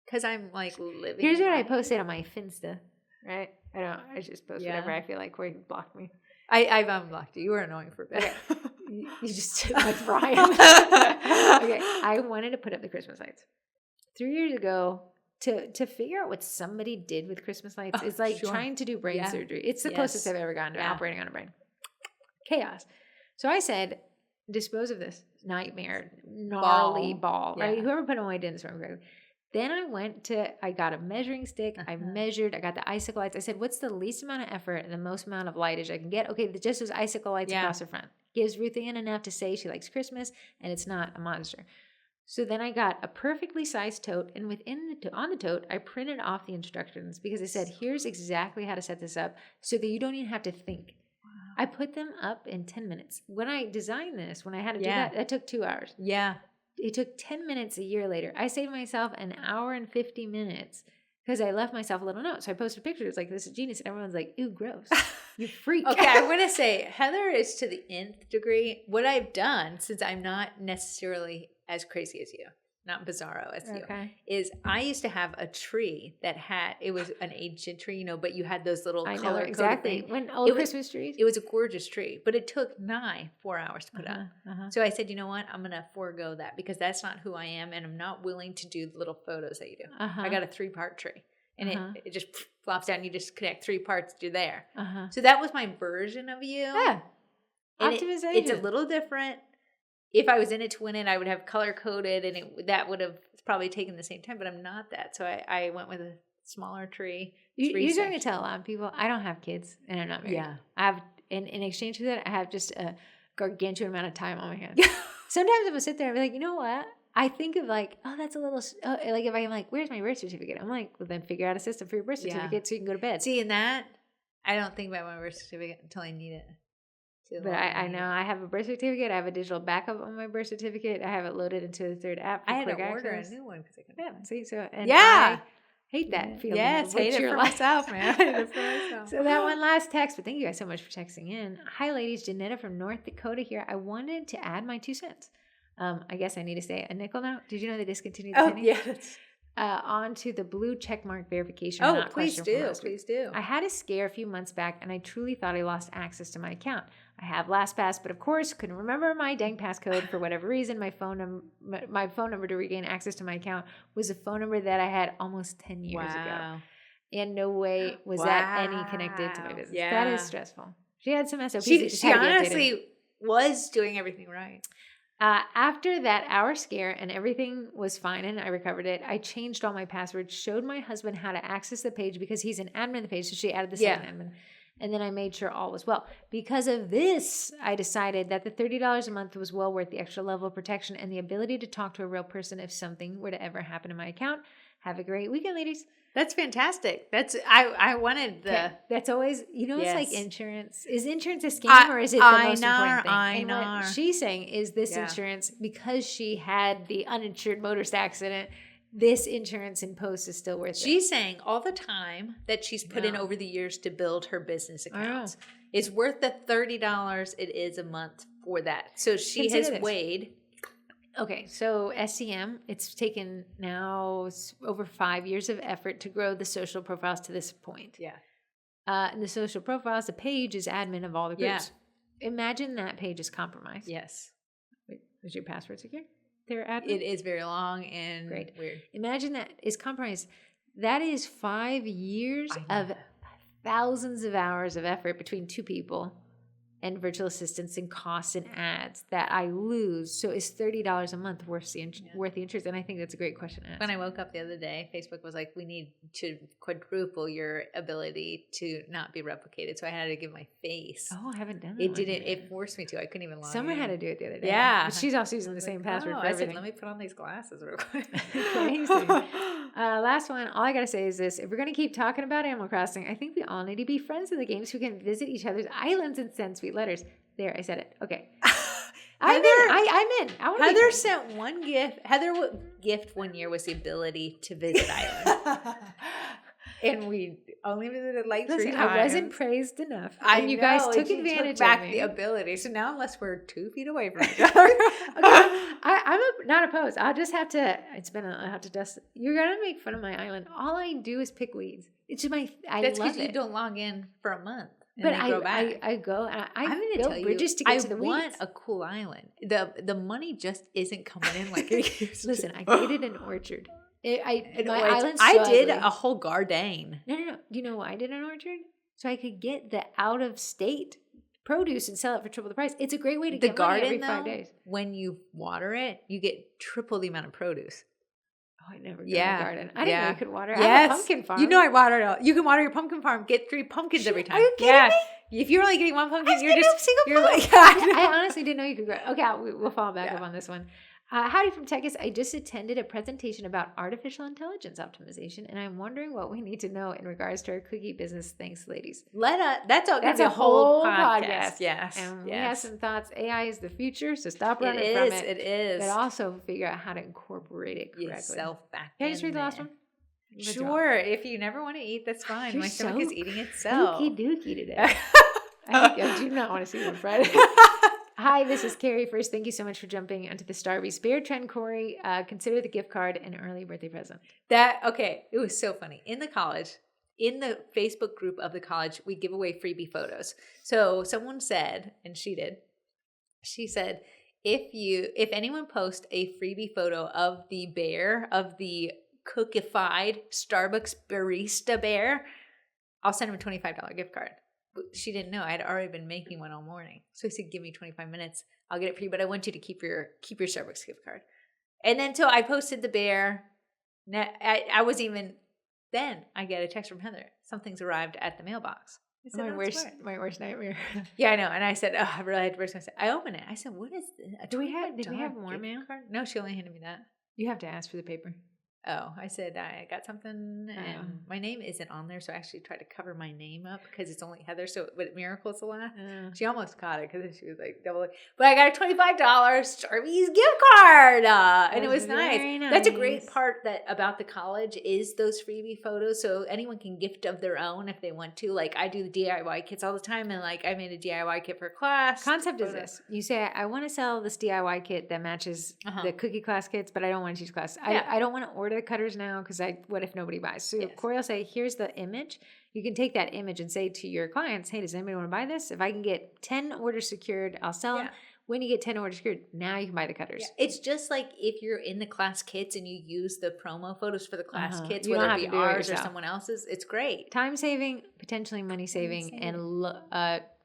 Because I'm like living. Here's what I posted on my Finsta, right? I just post whatever I feel like. Corey blocked me. I've unblocked you. You were annoying for a bit. Okay. You just like Brian. Okay, I wanted to put up the Christmas lights 3 years ago. To figure out what somebody did with Christmas lights is like trying to do brain surgery. It's the closest I've ever gotten to operating on a brain. Chaos. So I said, dispose of this nightmare, gnarly ball, right? Whoever put it away didn't swear correctly. Then I got a measuring stick. I measured. I got the icicle lights. I said, what's the least amount of effort and the most amount of lightage I can get? Okay, just those icicle lights across the front. Gives Ruth Ann enough to say she likes Christmas and it's not a monster. So then I got a perfectly sized tote, and on the tote, I printed off the instructions because I said, here's exactly how to set this up so that you don't even have to think. Wow. I put them up in 10 minutes. When I designed this, when I had to do that took 2 hours. Yeah. It took 10 minutes a year later. I saved myself an hour and 50 minutes because I left myself a little note. So I posted pictures like, this is genius. And everyone's like, ew, gross. You freak. Okay, I want to say Heather is to the nth degree. What I've done, since I'm not necessarily as crazy as you, not bizarro as you, is I used to have a tree that it was an ancient tree, but you had those little color exactly. When old Christmas trees. It was a gorgeous tree, but it took 4 hours to put up. So I said, you know what? I'm going to forego that because that's not who I am, and I'm not willing to do the little photos that you do. I got a 3-part tree. And it just flops down. You just connect 3 parts. You're there. So that was my version of you. Yeah. Optimization. It's a little different. If I was in it to win it, I would have color coded, and that would have probably taken the same time. But I'm not that, so I went with a smaller tree. You're going to tell a lot of people. I don't have kids, and I'm not married. Yeah. I have in exchange for that, I have just a gargantuan amount of time on my hands. Sometimes I will sit there and be like, you know what? I think of like, oh, that's a little, like if I'm like, where's my birth certificate? I'm like, well, then figure out a system for your birth certificate so you can go to bed. See, in that, I don't think about my birth certificate until I need it. But I know I have a birth certificate. I have a digital backup on my birth certificate. I have it loaded into the third app. I had to order a new one because I couldn't. Yeah, see, so and yeah. I hate that feeling. Yes, hate it for myself, man. Hate it for myself. So that one last text, but thank you guys so much for texting in. Hi, ladies, Janetta from North Dakota here. I wanted to add my 2 cents. I guess I need to say a nickel now. Did you know they discontinued the penny? Yes. Onto the blue checkmark verification. Oh, not please do. Please do. I had a scare a few months back, and I truly thought I lost access to my account. I have LastPass, but of course couldn't remember my dang passcode for whatever reason. My phone number to regain access to my account was a phone number that I had almost 10 years ago. And no way was that any connected to my business. Yeah. That is stressful. She had some SOPs. She honestly was doing everything right. After that hour scare and everything was fine and I recovered it, I changed all my passwords, showed my husband how to access the page because he's an admin of the page, so she added the second admin. And then I made sure all was well. Because of this, I decided that the $30 a month was well worth the extra level of protection and the ability to talk to a real person if something were to ever happen to my account. Have a great weekend, ladies. That's fantastic. I wanted the... That's always, it's like insurance. Is insurance a scam or is it the most important thing? I know. What she's saying is this insurance, because she had the uninsured motorist accident, this insurance in post is still worth it. She's saying all the time that she's put in over the years to build her business accounts is worth the $30 it is a month for that. So she has weighed... Okay, so SCM, it's taken now over 5 years of effort to grow the social profiles to this point. Yeah. And the social profiles, the page is admin of all the groups. Yeah. Imagine that page is compromised. Yes. Wait, is your password secure? They're admin? It is very long and weird. Imagine that is compromised. That is 5 years of thousands of hours of effort between 2 people. And virtual assistants and costs and ads that I lose. So is $30 a month worth the interest? And I think that's a great question to ask. When I woke up the other day, Facebook was like, we need to quadruple your ability to not be replicated. So I had to give my face. Oh, I haven't done that. It didn't. It forced me to. I couldn't even log in. Summer had to do it the other day. Yeah. But she's also using the same password for everything. I said, let me put on these glasses real quick. Crazy. Last one. All I got to say is this. If we're going to keep talking about Animal Crossing, I think we all need to be friends in the game so we can visit each other's islands and send sweet letters. There, I said it. Okay. I'm in. Heather sent one gift. Heather's gift one year was the ability to visit islands. And we only visited like 3 times. I wasn't praised enough. And you guys took advantage of me. The ability. So now unless we're 2 feet away from each other. I'm not opposed. I'll just have to, I'll have to dust. You're going to make fun of my island. All I do is pick weeds. It's just That's because you don't log in for a month. But I go and I'm going to tell bridges to get to the weeds. I want a cool island. The money just isn't coming in like it used to. Listen, I created an orchard. I did a whole garden. No. Do you know why I did an orchard? So I could get the out of state produce and sell it for triple the price. It's a great way to get money every 5 days. When you water it, you get triple the amount of produce. Oh, I never grew a garden. I didn't know you could water. Yes. I have a pumpkin farm. You know I water it all. You can water your pumpkin farm. Get 3 pumpkins every time. Are you kidding me? If you're only getting 1 pumpkin, you're like, I honestly didn't know you could grow. Okay, we'll follow back up on this one. Howdy from Texas. I just attended a presentation about artificial intelligence optimization, and I'm wondering what we need to know in regards to our cookie business. Thanks, ladies. That's a whole podcast. Yes. And we have some thoughts. AI is the future, so stop running from it. It is. But also figure out how to incorporate it correctly. Yourself back. Can I just read the last one? Sure. If you never want to eat, that's fine. My stomach is eating itself. Dookie today. I do not want to see you on Friday. Hi, this is Carrie. First, thank you so much for jumping onto the Starbucks Bear trend, Corey. Consider the gift card an early birthday present. It was so funny. In the college, in the Facebook group of the college, we give away freebie photos. So someone said, and she said, if anyone posts a freebie photo of the bear, of the cookified Starbucks barista bear, I'll send him a $25 gift card. She didn't know I'd already been making one all morning. So I said, give me 25 minutes. I'll get it for you. But I want you to keep your Starbucks gift card. And then so I posted the bear. I wasn't even, then I get a text from Heather. Something's arrived at the mailbox. said, my worst nightmare. Yeah, I know. And I said, I really had to burst. I opened it. I said, what is this? Did we have more mail? No, she only handed me that. You have to ask for the paper. Oh, I said I got something and my name isn't on there. So I actually tried to cover my name up because it's only Heather. So, but Miracle's the last. She almost caught it because she was like double. But I got a $25 Starbucks gift card. And it was nice. That's a great part about the college is those freebie photos. So anyone can gift of their own if they want to. Like I do the DIY kits all the time. And like I made a DIY kit for class. Concept is this. You say, I want to sell this DIY kit that matches the cookie class kits, but I don't want to teach class. I don't want to order the cutters now because what if nobody buys? So Corey will say, here's the image. You can take that image and say to your clients, hey, does anybody want to buy this? If I can get 10 orders secured, I'll sell them. When you get 10 orders secured, now you can buy the cutters. Yeah. It's just like if you're in the class kits and you use the promo photos for the class kits, whether it be ours or someone else's, it's great. Time saving, potentially money saving, and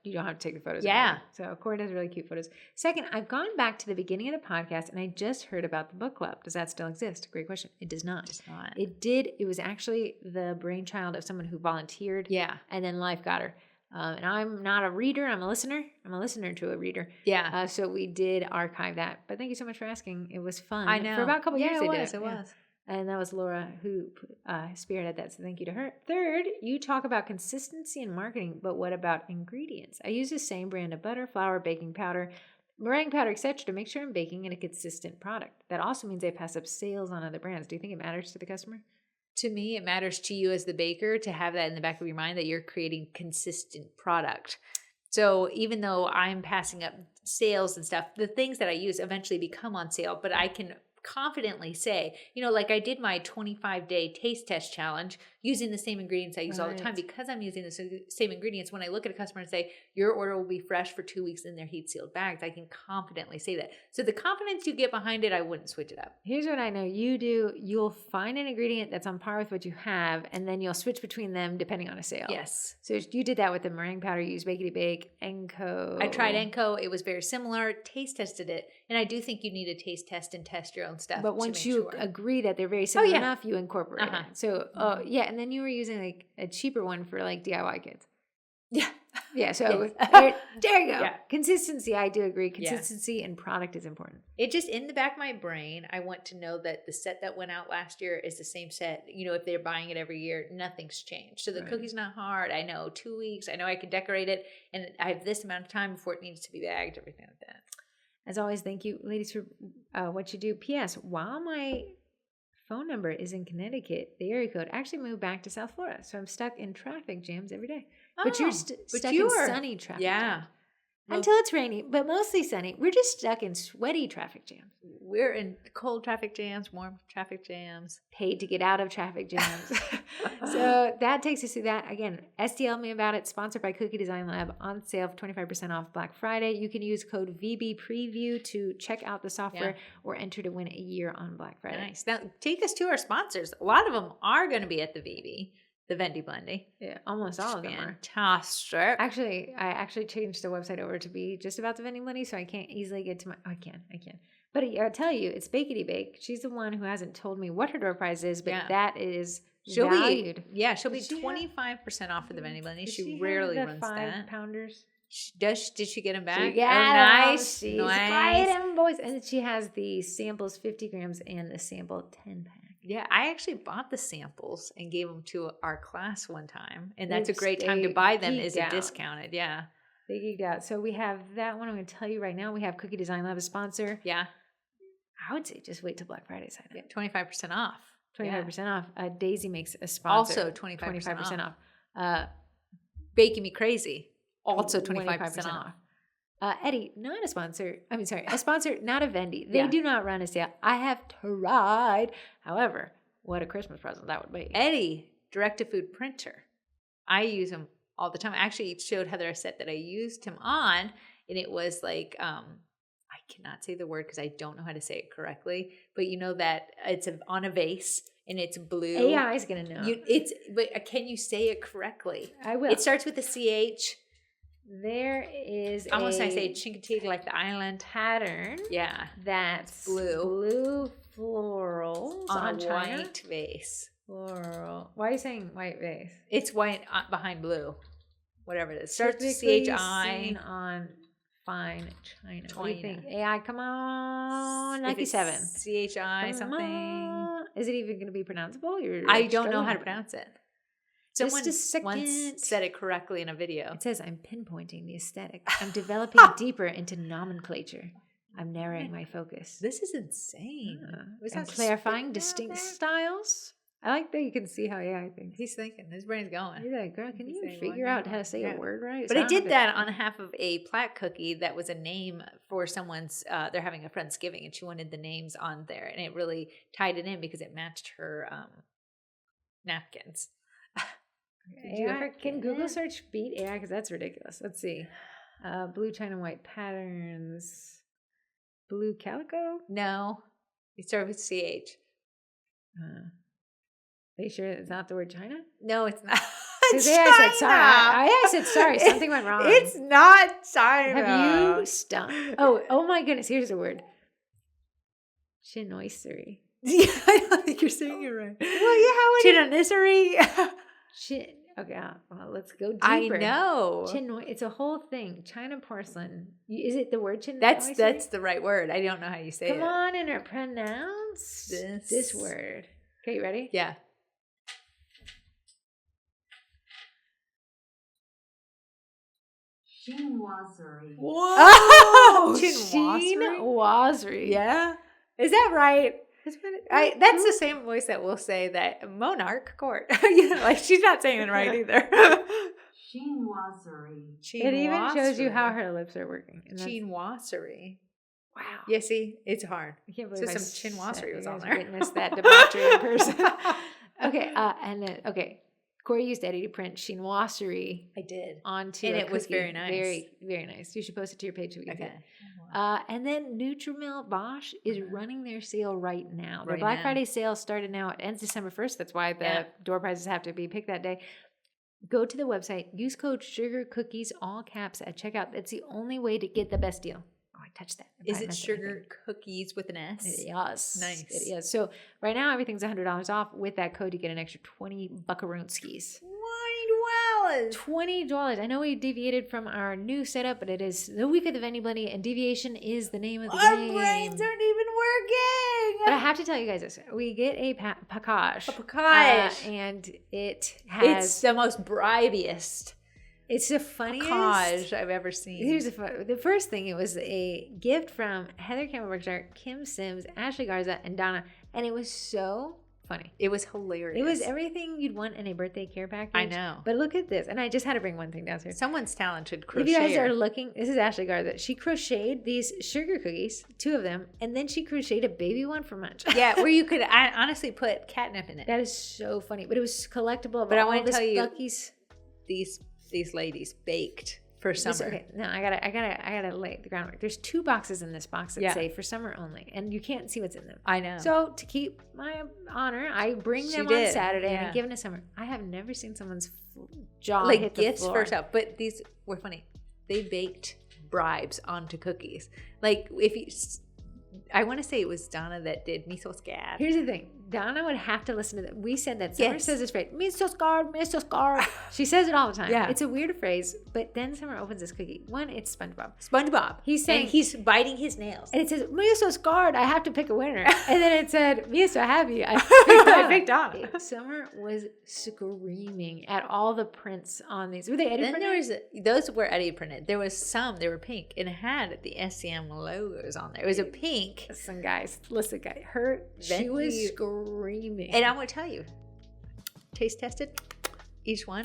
you don't have to take the photos. Yeah. Anymore. So Corey does really cute photos. Second, I've gone back to the beginning of the podcast and I just heard about the book club. Does that still exist? Great question. It does not. It does not. It did. It was actually the brainchild of someone who volunteered. Yeah. And then life got her. And I'm not a reader. I'm a listener. I'm a listener to a reader. Yeah. So we did archive that. But thank you so much for asking. It was fun. I know. For about a couple years they did it. It was. And that was Laura who spearheaded that, so thank you to her. Third, you talk about consistency in marketing, but what about ingredients? I use the same brand of butter, flour, baking powder, meringue powder, etc. to make sure I'm baking in a consistent product. That also means I pass up sales on other brands. Do you think it matters to the customer? To me, it matters to you as the baker to have that in the back of your mind that you're creating consistent product. So even though I'm passing up sales and stuff, the things that I use eventually become on sale, but I can confidently say, like I did my 25-day taste test challenge using the same ingredients I use all the time because I'm using the same ingredients. When I look at a customer and say, your order will be fresh for 2 weeks in their heat sealed bags, I can confidently say that. So the confidence you get behind it, I wouldn't switch it up. Here's what I know you do. You'll find an ingredient that's on par with what you have, and then you'll switch between them depending on a sale. Yes. So you did that with the meringue powder. You use Bakety Bake, Enco. I tried Enco. It was very similar. Taste tested it. And I do think you need a taste test and test your own stuff. But once you agree that they're very similar enough, you incorporate it. So, and then you were using like a cheaper one for like DIY kits. Yeah. Yeah. So there you go. Yeah. Consistency. I do agree. Consistency and product is important. It just in the back of my brain, I want to know that the set that went out last year is the same set. If they're buying it every year, nothing's changed. So the cookie's not hard. I know 2 weeks. I know I can decorate it, and I have this amount of time before it needs to be bagged. Everything like that. As always, thank you, ladies, for what you do. P.S. While my phone number is in Connecticut, the area code actually moved back to South Florida. So I'm stuck in traffic jams every day. But you're stuck in sunny traffic jams. Until it's rainy, but mostly sunny. We're just stuck in sweaty traffic jams. We're in cold traffic jams, warm traffic jams. Paid to get out of traffic jams. So that takes us through that. Again, STL me about it. Sponsored by Cookie Design Lab. On sale for 25% off Black Friday. You can use code VBPreview to check out the software or enter to win a year on Black Friday. Nice. Now, take us to our sponsors. A lot of them are going to be at the VB. The Vendy Blendy. Yeah, almost all of them are. Fantastic. Actually, I changed the website over to be just about the Vendy Blendy, so I can't easily get to my... Oh, I can. But I'll tell you, it's Bakety Bake. She's the one who hasn't told me what her door prize is, but that is valued. She'll be 25% off for the Vendy Blendy. She rarely runs that. 5-pounders. Did she get them back? Nice. She's quiet and boys. And she has the samples 50 grams and the sample 10 pack. Yeah, I actually bought the samples and gave them to our class one time. And that's a great time to buy them is it discounted. Yeah. They geeked out. So we have that one. I'm going to tell you right now. We have Cookie Design Lab, a sponsor. Yeah. I would say just wait till Black Friday. 25% off. 25% off. Daisy makes a sponsor. Also 25% off. Baking Me Crazy. Also 25% off. Eddie, not a sponsor. A sponsor, not a Vendy. They do not run a sale. I have tried. However, what a Christmas present that would be. Eddie, direct-to-food printer. I use him all the time. I actually showed Heather a set that I used him on, and it was like, I cannot say the word because I don't know how to say it correctly, but you know that it's on a vase. And it's blue. AI is going to know. But can you say it correctly? I will. It starts with a CH. There is almost I say Chincoteague like the island pattern. Yeah. That's blue florals on a white vase. Floral. Why are you saying white vase? It's white behind blue. whatever it is. Starts Typically CHI. seen on fine China. What do you think? AI, come on. Nike 7. CHI something. Is it even going to be pronounceable? I don't know how to pronounce it. Someone Just a second. once said it correctly in a video. It says, I'm pinpointing the aesthetic. I'm developing deeper into nomenclature. I'm narrowing my focus. This is insane. I'm clarifying distinct styles. I like that you can see how AI thinks. He's thinking. His brain's going. He's like, girl, can you even figure out how to say a word right? But I did that on half of a plaque cookie that was a name for someone's, they're having a Friendsgiving, and she wanted the names on there. And it really tied it in because it matched her napkins. Can Google search beat AI? Because that's ridiculous. Let's see. Blue China white patterns. Blue calico? No. You start with CH. Are you sure it's not the word China? No, it's not. Because I said sorry. I said sorry. Something went wrong. It's not China. Have you stung? Oh my goodness. Here's a word. Chinoisery. Yeah, I don't think you're saying it right. Well, yeah, how would Okay, well, let's go deeper. I know. It's a whole thing. China porcelain. Is it the word Chinoisery? That's the right word. I don't know how you say it. Come on and pronounce this word. Okay, you ready? Yeah. Chinoisery. Whoa! Chinoisery. Yeah. Is that right? That's the same voice that will say that monarch court. Like she's not saying it right either. Chinoisery. It even shows you how her lips are working. Chinoisery. Wow. Yeah, see, it's hard. I can't believe some chinoisery was on there. Witnessed that debauchery in person. Okay, and then Corey used Eddie to print chinoisery. I did onto, and it was very nice. Very, very nice. You should post it to your page so we can see it. And then Nutrimilk Bosch is running their sale right now. Their Black Friday sale started now. It ends December 1st. That's why the door prizes have to be picked that day. Go to the website. Use code Sugar Cookies, all caps, at checkout. That's the only way to get the best deal. Oh, I touched that. Is it Sugar Cookies with an S? Yes. Nice. It is. So right now everything's $100 off. With that code, you get an extra 20 buckaroonskis. $20. I know we deviated from our new setup, but it is the week of the Vendy Blendy, and deviation is the name of the game. Our brains aren't even working. But I have to tell you guys this: we get a package. A package, and it's the most bribiest. It's the funniest package I've ever seen. Here's the first thing. It was a gift from Heather Campbell Berkshire, Kim Sims, Ashley Garza, and Donna, and it was so funny. It was hilarious. It was everything you'd want in a birthday care package. I know. But look at this. And I just had to bring one thing downstairs. Someone's talented crocheter. If you guys are looking, this is Ashley Garza. She crocheted these sugar cookies, 2 of them, and then she crocheted a baby one for Munch. Yeah, where you could honestly put catnip in it. That is so funny. But it was collectible. But I want to tell you, Buc-ee's. These ladies baked for summer. Okay, no, I gotta lay the groundwork. There's 2 boxes in this box that say for summer only, and you can't see what's in them. I know. So to keep my honor, I bring them on Saturday and I give them to Summer. I have never seen someone's jaw hit the gifts floor. for stuff, but these were funny. They baked bribes onto cookies. Like if you, I want to say it was Donna that did miso scad. Here's the thing. Donna would have to listen to that. We said that. Summer says this phrase, miso scad. She says it all the time. Yeah. It's a weird phrase, but then Summer opens this cookie. One, it's SpongeBob. He's saying, and he's biting his nails. And it says, miso scad, I have to pick a winner. And then it said, miso happy, I picked Donna. Summer was screaming at all the prints on these. Were they Eddie printed? Those were Eddie printed. There was some, they were pink, and it had the SCM logos on there. It was a pink. Listen, guys, she was screaming. And I'm going to tell you, taste tested, each one.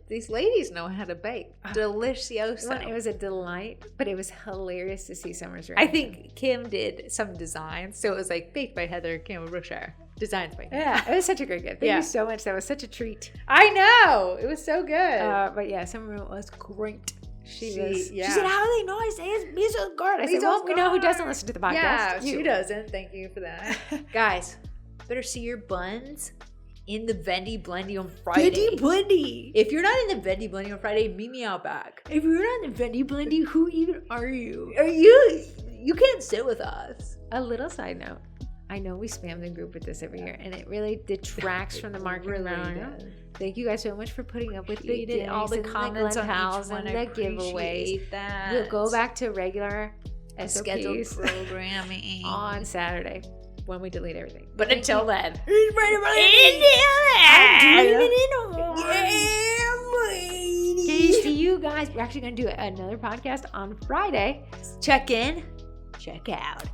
These ladies know how to bake. Delicioso. It was a delight, but it was hilarious to see Summer's reaction. I think Kim did some designs, so it was like baked by Heather Campbell Brookshire. Designs by Kim. Yeah, it was such a great gift. Thank you so much. That was such a treat. I know. It was so good. But yeah, Summer was great. She said, how do they know I say it's miso scad? I said, well, we know who doesn't listen to the podcast. Yeah, she doesn't. Thank you for that. Guys, better see your buns in the Vendy Blendy on Friday. Vendy Blendy. If you're not in the Vendy Blendy on Friday, meet me out back. If you're not in the Vendy Blendy, who even are you? You can't sit with us. A little side note. I know we spam the group with this every year, and it really detracts from the marketing value. Thank you guys so much for putting up with all the comments on each one. And the giveaways. That. We'll go back to regular scheduled programming on Saturday when we delete everything. But until then, see you guys. We're actually going to do another podcast on Friday. Check in, check out.